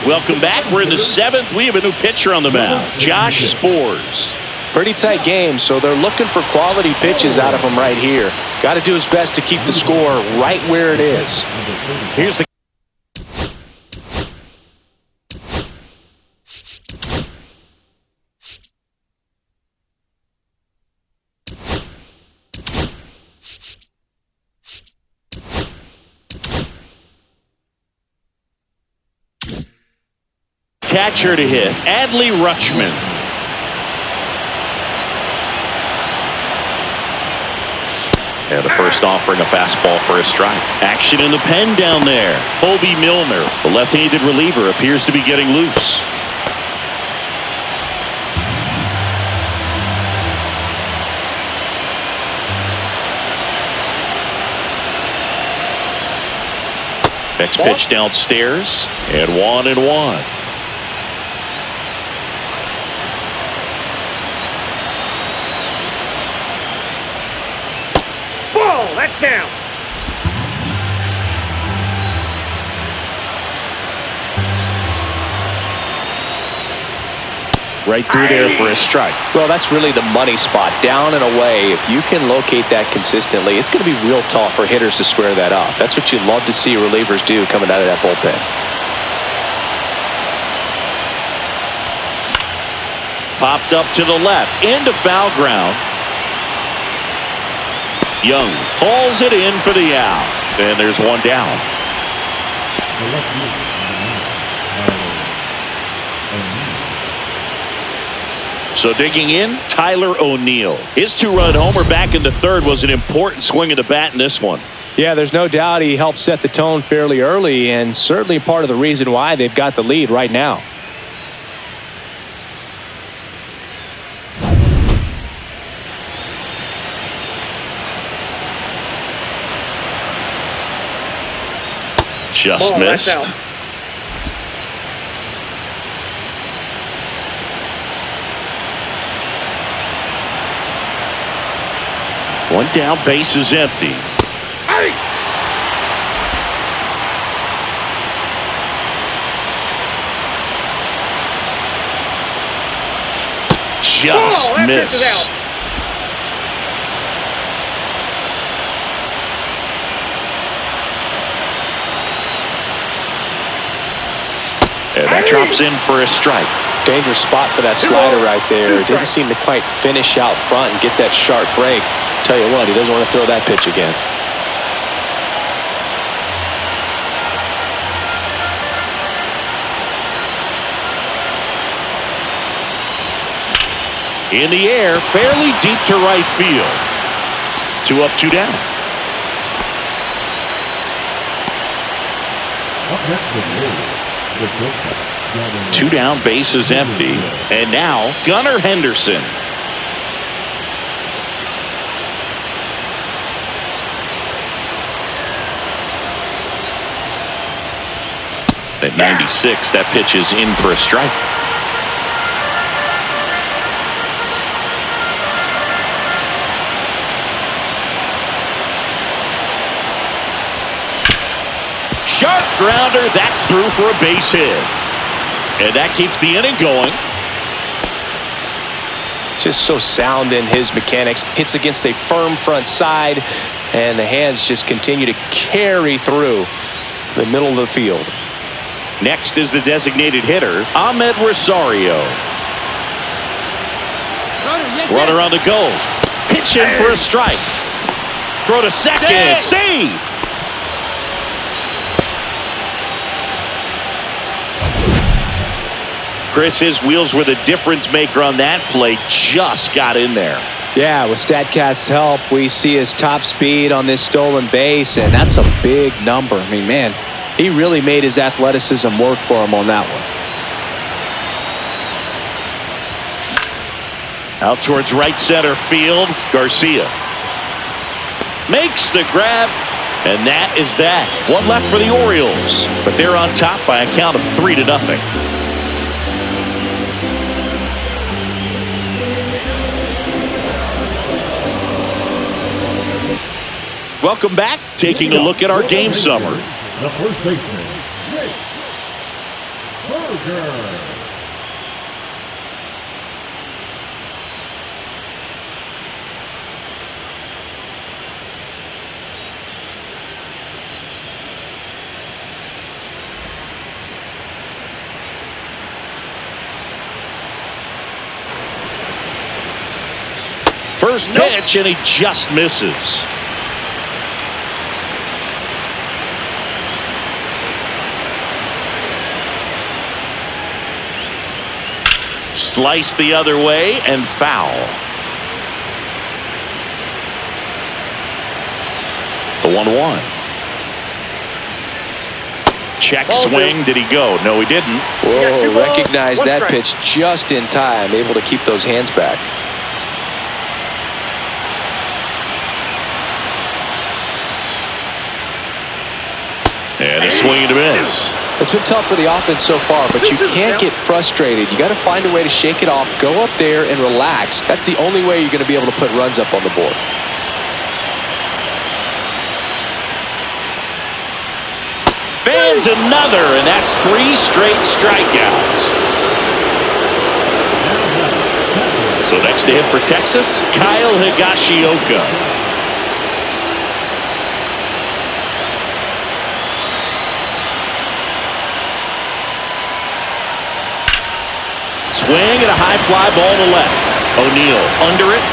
Welcome back. We're in the 7th. We have a new pitcher on the mound, Josh Spores. Pretty tight game, so they're looking for quality pitches out of him right here. Got to do his best to keep the score right where it is. Here's the catcher to hit, Adley Rutschman. And the first offering a fastball for a strike. Action in the pen down there. Hobie Milner, the left-handed reliever, appears to be getting loose. Next pitch downstairs, and 1-1. That's down. Right through there for a strike. Well, that's really the money spot, down and away. If you can locate that consistently, it's going to be real tough for hitters to square that up. That's what you'd love to see relievers do coming out of that bullpen. Popped up to the left, into foul ground. Young hauls it in for the out. And there's one down. The left fielder on the mound, So digging in, Tyler O'Neill. His two-run homer back into third was an important swing of the bat in this one. Yeah, there's no doubt he helped set the tone fairly early, and certainly part of the reason why they've got the lead right now. Just Ball, missed. that's out. One down, base is empty. Hey! Just that pitch is missed. out. And that drops in for a strike. Dangerous spot for that slider right there. Didn't seem to quite finish out front and get that sharp break. Tell you what, he doesn't want to throw that pitch again. In the air, fairly deep to right field. 2 up, 2 down. up next is the shortstop. 2 down, base is empty. And now Gunnar Henderson. At 96, that pitch is in for a strike. Sharp grounder, that's through for a base hit. And that keeps the inning going. Just so sound in his mechanics. Hits against a firm front side, and the hands just continue to carry through the middle of the field. Next is the designated hitter, Ahmed Rosario. Runner on the go. Pitch in for a strike. Throw to second. Save. Chris, his wheels were the difference maker on that play. Just got in there. Yeah, with StatCast's help, we see his top speed on this stolen base, and that's a big number. I mean, man, he really made his athleticism work for him on that one. Out towards right center field, Garcia makes the grab, and that is that. One left for the Orioles, but they're on top by a count of 3-0. Welcome back. Taking a look at our game summary. The first baseman, Jake Berger. First pitch, and he just misses. Slice the other way and foul. The 1-1. Check swing. Did he go? No, he didn't. Whoa, recognized that strike. pitch just in time, able to keep those hands back. And a swing and a miss. It's been tough for the offense so far, but you can't get frustrated. You got to find a way to shake it off, go up there and relax. That's the only way you're going to be able to put runs up on the board. Fans another, and that's 3 straight strikeouts. So next to hit for Texas, Kyle Higashioka. Swing and a high fly ball to left. O'Neill under it.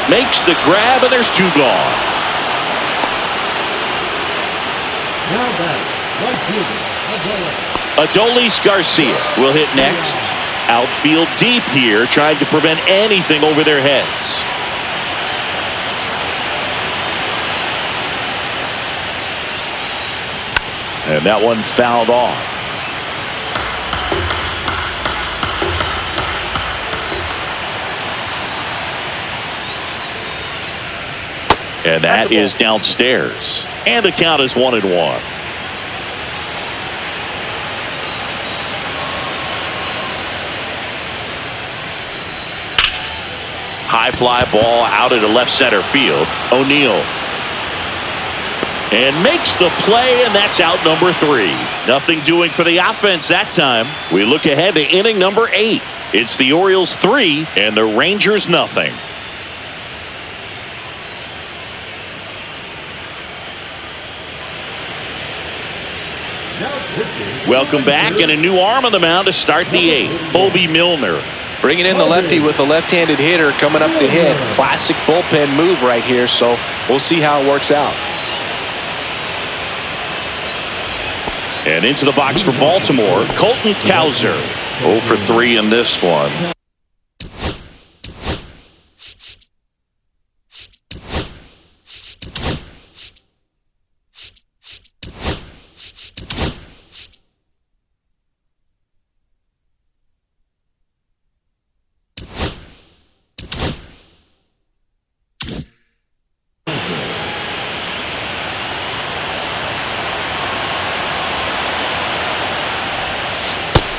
Makes the grab, and there's 2 gone. Now back, right fielder, Adolis Garcia will hit next. Outfield deep here, trying to prevent anything over their heads. And that one fouled off. And that is downstairs. And the count is 1-1. High fly ball out into left center field. O'Neill. And makes the play, and that's out number 3. Nothing doing for the offense that time. We look ahead to inning number 8. It's the Orioles 3 and the Rangers nothing. Welcome back, and a new arm on the mound to start the 8th. Bobby Milner. Bringing in the lefty with a left-handed hitter coming up to hit. Classic bullpen move right here, so we'll see how it works out. And into the box for Baltimore, Colton Cowser. 0 for 3 in this one.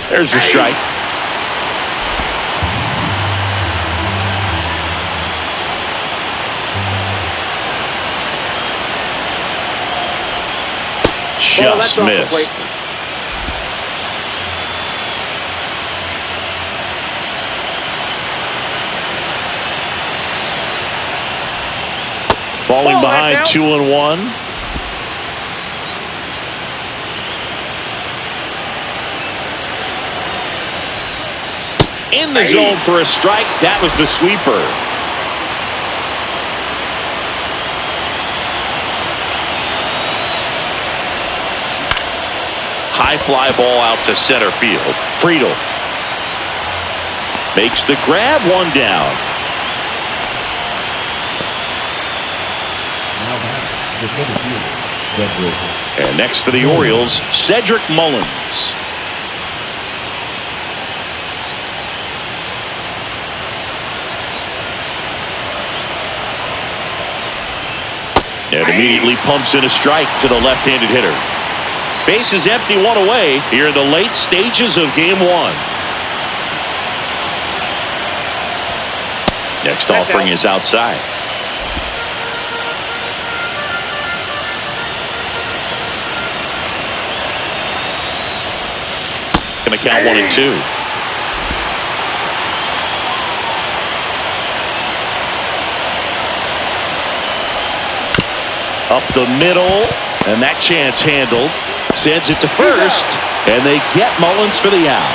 There's your strike. Just missed. Falling behind 2-1. In the zone for a strike. That was the sweeper. High fly ball out to center field. Friedel makes the grab, 1 down. now back, the center fielder, Cedric. And next for the Orioles, Cedric Mullins. And immediately pumps in a strike to the left-handed hitter. Base is empty, 1 away here in the late stages of game 1. Next offering is outside. Going to count 1-2. Up the middle, and that chance handled. Sends it to first, and they get Mullins for the out.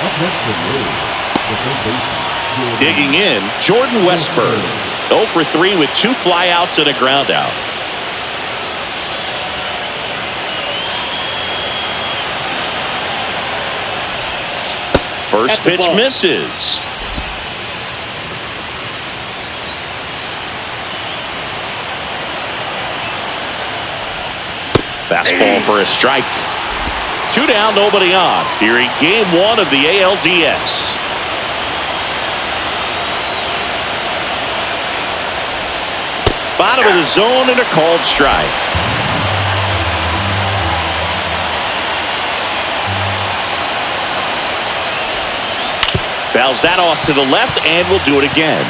Up next for the Orioles, the third baseman, Digging in, Jordan Westburg. 0 for 3 with 2 flyouts and a ground out. First pitch misses. Fastball for a strike. 2 down, nobody on. Here in game 1 of the ALDS. Bottom of the zone and a called strike. Fouls that off to the left, and will do it again.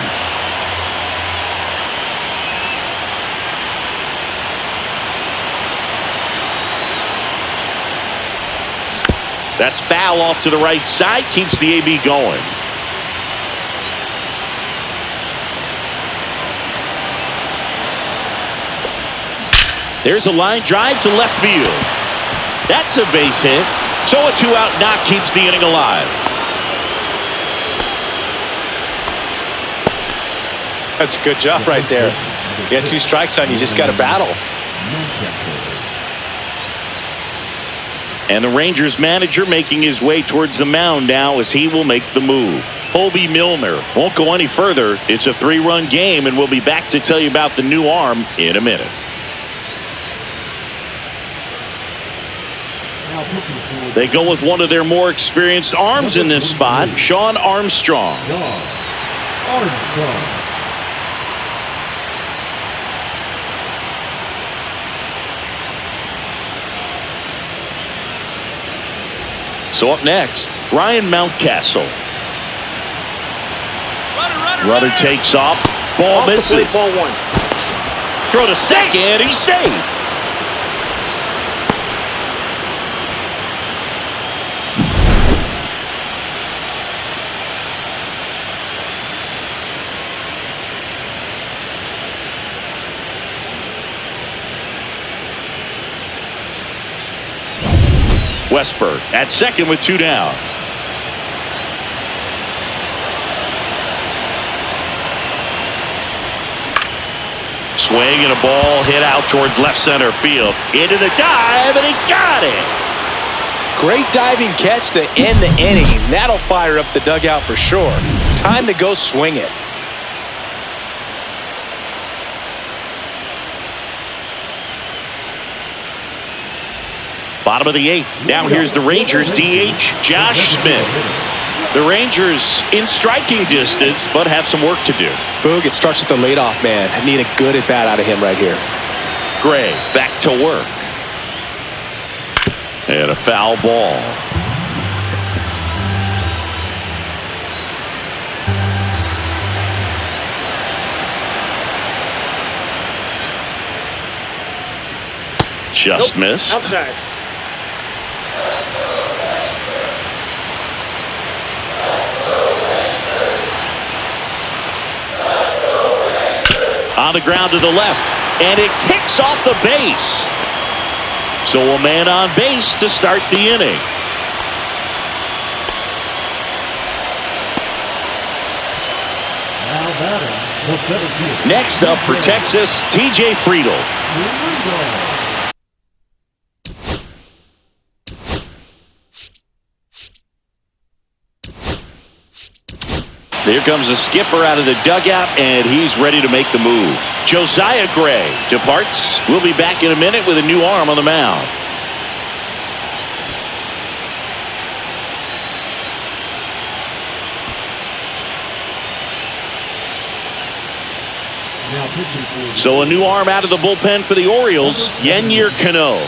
That's foul off to the right side. Keeps the AB going. There's a line drive to left field. That's a base hit. So a 2-out knock keeps the inning alive. That's a good job right there. You got 2 strikes on you, just got to battle. And the Rangers manager making his way towards the mound now as he will make the move. Hobie Milner won't go any further. It's a 3-run game, and we'll be back to tell you about the new arm in a minute. They go with one of their more experienced arms in this spot, Shawn Armstrong. So up next, Ryan Mountcastle. Runner takes off. Ball misses. Ball 1. Throw to second. He's safe. Westberg at second with 2 down. Swing and a ball hit out towards left center field. Into the dive, and he got it. Great diving catch to end the inning. That'll fire up the dugout for sure. Time to go swing it. Bottom of the 8th. Now here's the Rangers DH, Josh Smith. The Rangers in striking distance, but have some work to do. Boog, it starts with the leadoff man. I need a good at bat out of him right here. Gray back to work. And a foul ball. Just missed. Outside. On the ground to the left, and it kicks off the base. So a man on base to start the inning. Next up for Texas, TJ Friedl. Here comes the skipper out of the dugout, and he's ready to make the move. Josiah Gray departs. We'll be back in a minute with a new arm on the mound. So a new arm out of the bullpen for the Orioles, Yennier Cano.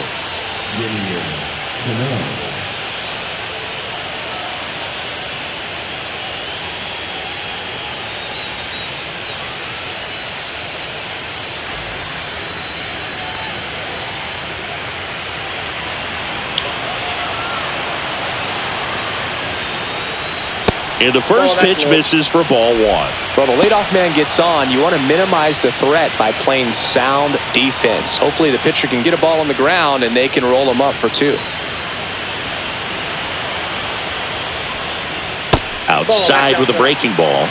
And the first pitch misses for ball 1. Well, the leadoff man gets on. You want to minimize the threat by playing sound defense. Hopefully the pitcher can get a ball on the ground and they can roll him up for 2. Outside with a breaking ball.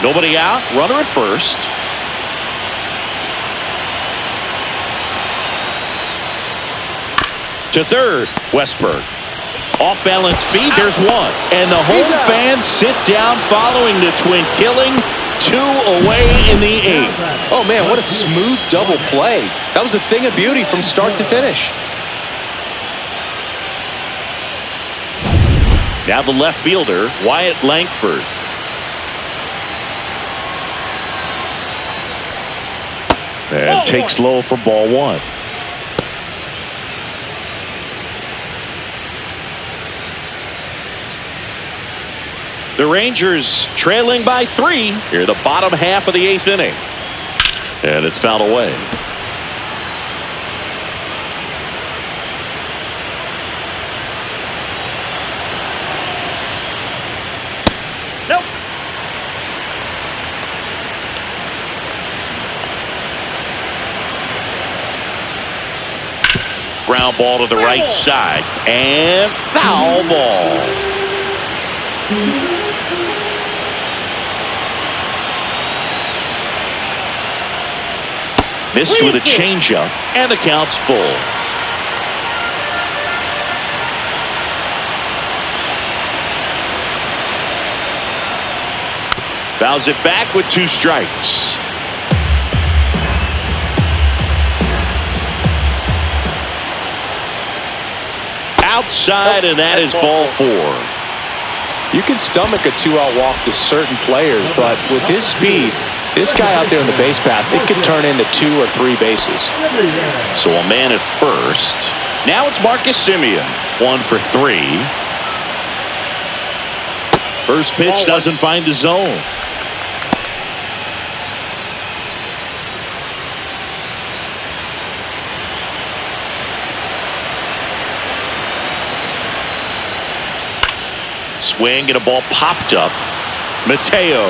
Nobody out. Runner at first. To third, Westberg. Off balance speed, there's one. And the home fans sit down following the twin killing. 2 away in the 8th. Oh man, what a smooth double play. That was a thing of beauty from start to finish. Now the left fielder, Wyatt Langford. And takes low for ball 1. The Rangers trailing by 3 here, the bottom half of the 8th inning. And it's fouled away. Nope. ground ball to the right side. And foul ball. Missed with a changeup, and the count's full. Fouls it back with 2 strikes. Outside, and that is ball 4. You can stomach a 2-out walk to certain players, but with his speed, this guy out there in the base pass, it could turn into 2 or 3 bases. So a man at first. Now it's Marcus Semien, 1 for 3. First pitch doesn't find the zone. Swing and a ball popped up. Mateo.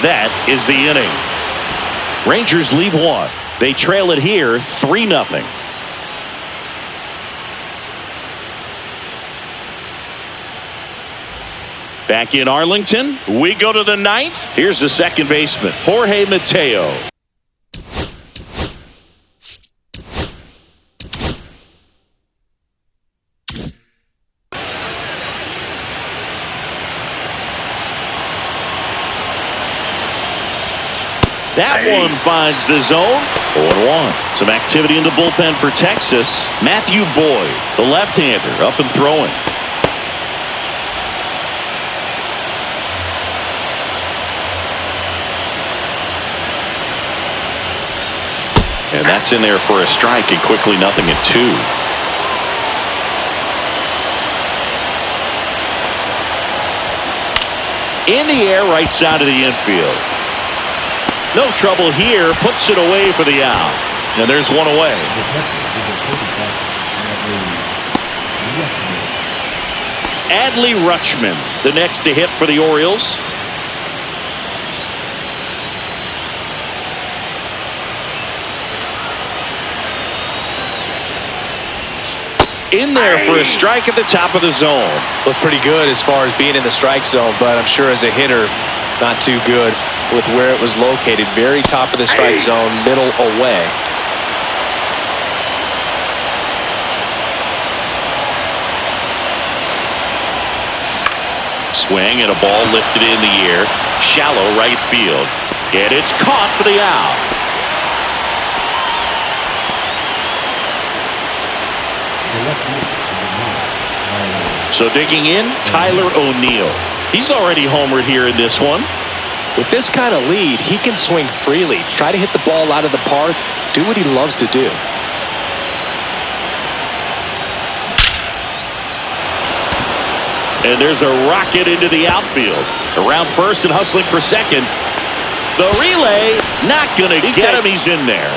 That is the inning. Rangers lead 1. They trail it here 3-0. Back in Arlington, we go to the 9th. Here's the second baseman, Jorge Mateo. That one finds the zone. 0-1. Some activity in the bullpen for Texas. Matthew Boyd, the left-hander, up and throwing. And that's in there for a strike, and quickly 0-2. In the air, right side of the infield. No trouble here, puts it away for the out. And there's one away. Adley Rutschman, the next to hit for the Orioles. In there for a strike at the top of the zone. Looked pretty good as far as being in the strike zone, but I'm sure as a hitter, not too good with where it was located. Very top of the strike zone, middle away. Swing and a ball lifted in the air. Shallow right field. And it's caught for the out. So digging in, Tyler O'Neill. He's already homered here in this one. With this kind of lead, he can swing freely, try to hit the ball out of the park, do what he loves to do. And there's a rocket into the outfield. Around first and hustling for second. The relay, not going to get him. He's in there.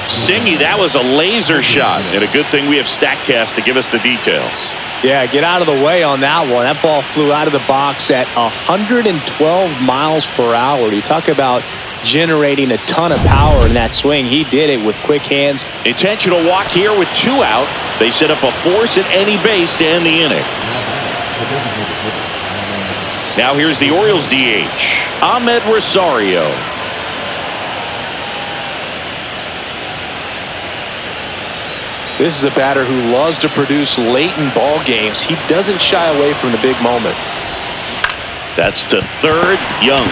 Singy, that was a laser shot. And a good thing we have StatCast to give us the details. Yeah, get out of the way on that one. That ball flew out of the box at 112 miles per hour. You talk about generating a ton of power in that swing. He did it with quick hands. Intentional walk here with 2 out. They set up a force at any base to end the inning. Now here's the Orioles DH, Ahmed Rosario. This is a batter who loves to produce late in ball games. He doesn't shy away from the big moment. That's to third, Young.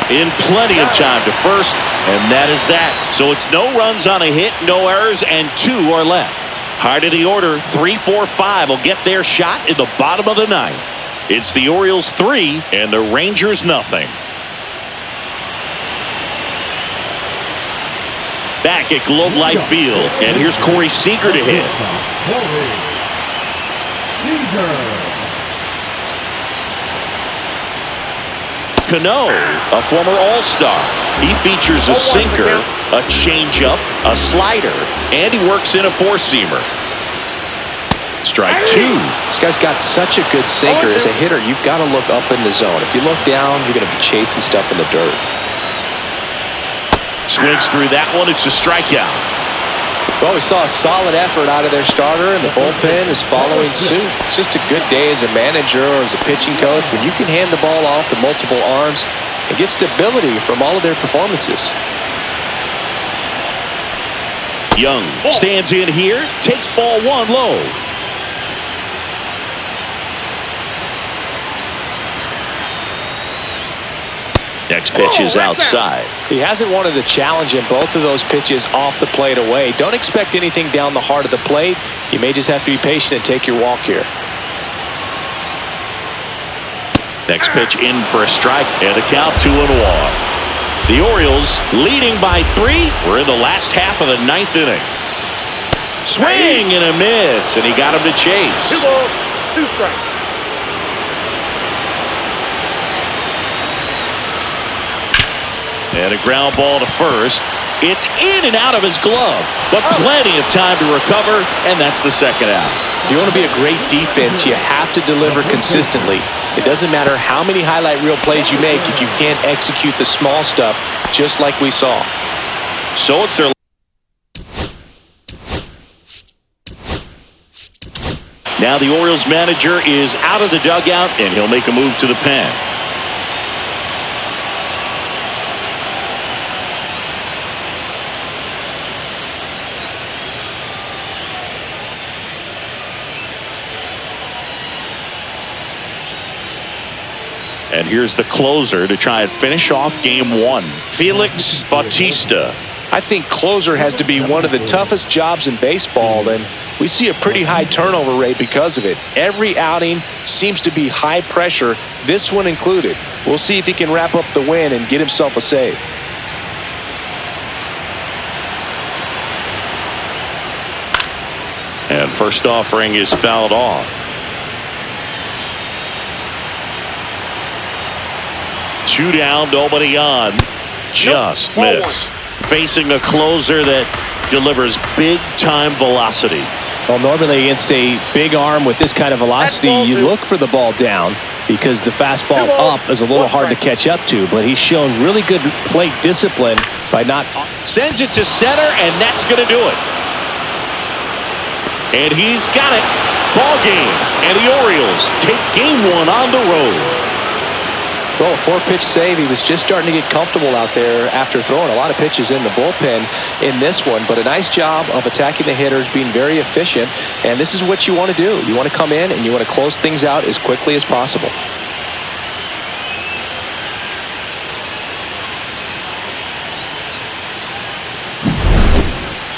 In plenty of time to first, and that is that. So it's no runs on a hit, no errors, and 2 are left. High to the order, 3, 4, 5 will get their shot in the bottom of the 9th. It's the Orioles 3 and the Rangers nothing. Back at Globe Life Field, and here's Corey Seager to hit. Cano, a former All-Star. He features a sinker, a changeup, a slider, and he works in a four-seamer. Strike two. This guy's got such a good sinker. As a hitter, you've got to look up in the zone. If you look down, you're going to be chasing stuff in the dirt. Swings through that one. It's a strikeout. Well, we saw a solid effort out of their starter, and the bullpen is following suit. It's just a good day as a manager or as a pitching coach when you can hand the ball off to multiple arms and get stability from all of their performances. Young stands in here, takes ball one low. Next pitch is outside. He hasn't wanted a challenge in both of those pitches off the plate away. Don't expect anything down the heart of the plate. You may just have to be patient and take your walk here. Next pitch in for a strike and a count 2-1. The Orioles leading by 3. We're in the last half of the 9th inning. Swing and a miss, and he got him to chase. 2 balls, 2 strikes. And a ground ball to first. It's in and out of his glove, but plenty of time to recover, and that's the second out. If you want to be a great defense, you have to deliver consistently. It doesn't matter how many highlight reel plays you make if you can't execute the small stuff, just like we saw. So it's their. Now the Orioles manager is out of the dugout, and he'll make a move to the pen. And here's the closer to try and finish off game 1. Felix Bautista. I think closer has to be one of the toughest jobs in baseball, and we see a pretty high turnover rate because of it. Every outing seems to be high pressure, this one included. We'll see if he can wrap up the win and get himself a save. And first offering is fouled off. 2 down, nobody on. Just missed. Facing a closer that delivers big-time velocity. Well, normally against a big arm with this kind of velocity, you look for the ball down because the fastball up is a little hard to catch up to. But he's shown really good plate discipline by not. Sends it to center, and that's going to do it. And he's got it. Ball game. And the Orioles take game 1 on the road. Well, a 4-pitch save. He was just starting to get comfortable out there after throwing a lot of pitches in the bullpen in this one. But a nice job of attacking the hitters, being very efficient. And this is what you want to do. You want to come in and you want to close things out as quickly as possible.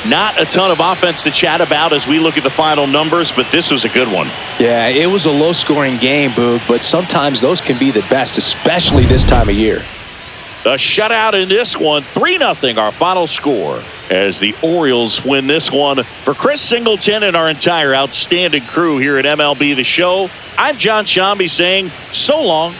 Not a ton of offense to chat about as we look at the final numbers, but this was a good one. Yeah, it was a low-scoring game, Boog, but sometimes those can be the best, especially this time of year. The shutout in this one, 3-0 our final score as the Orioles win this one. For Chris Singleton and our entire outstanding crew here at MLB The Show, I'm John Shambi saying so long.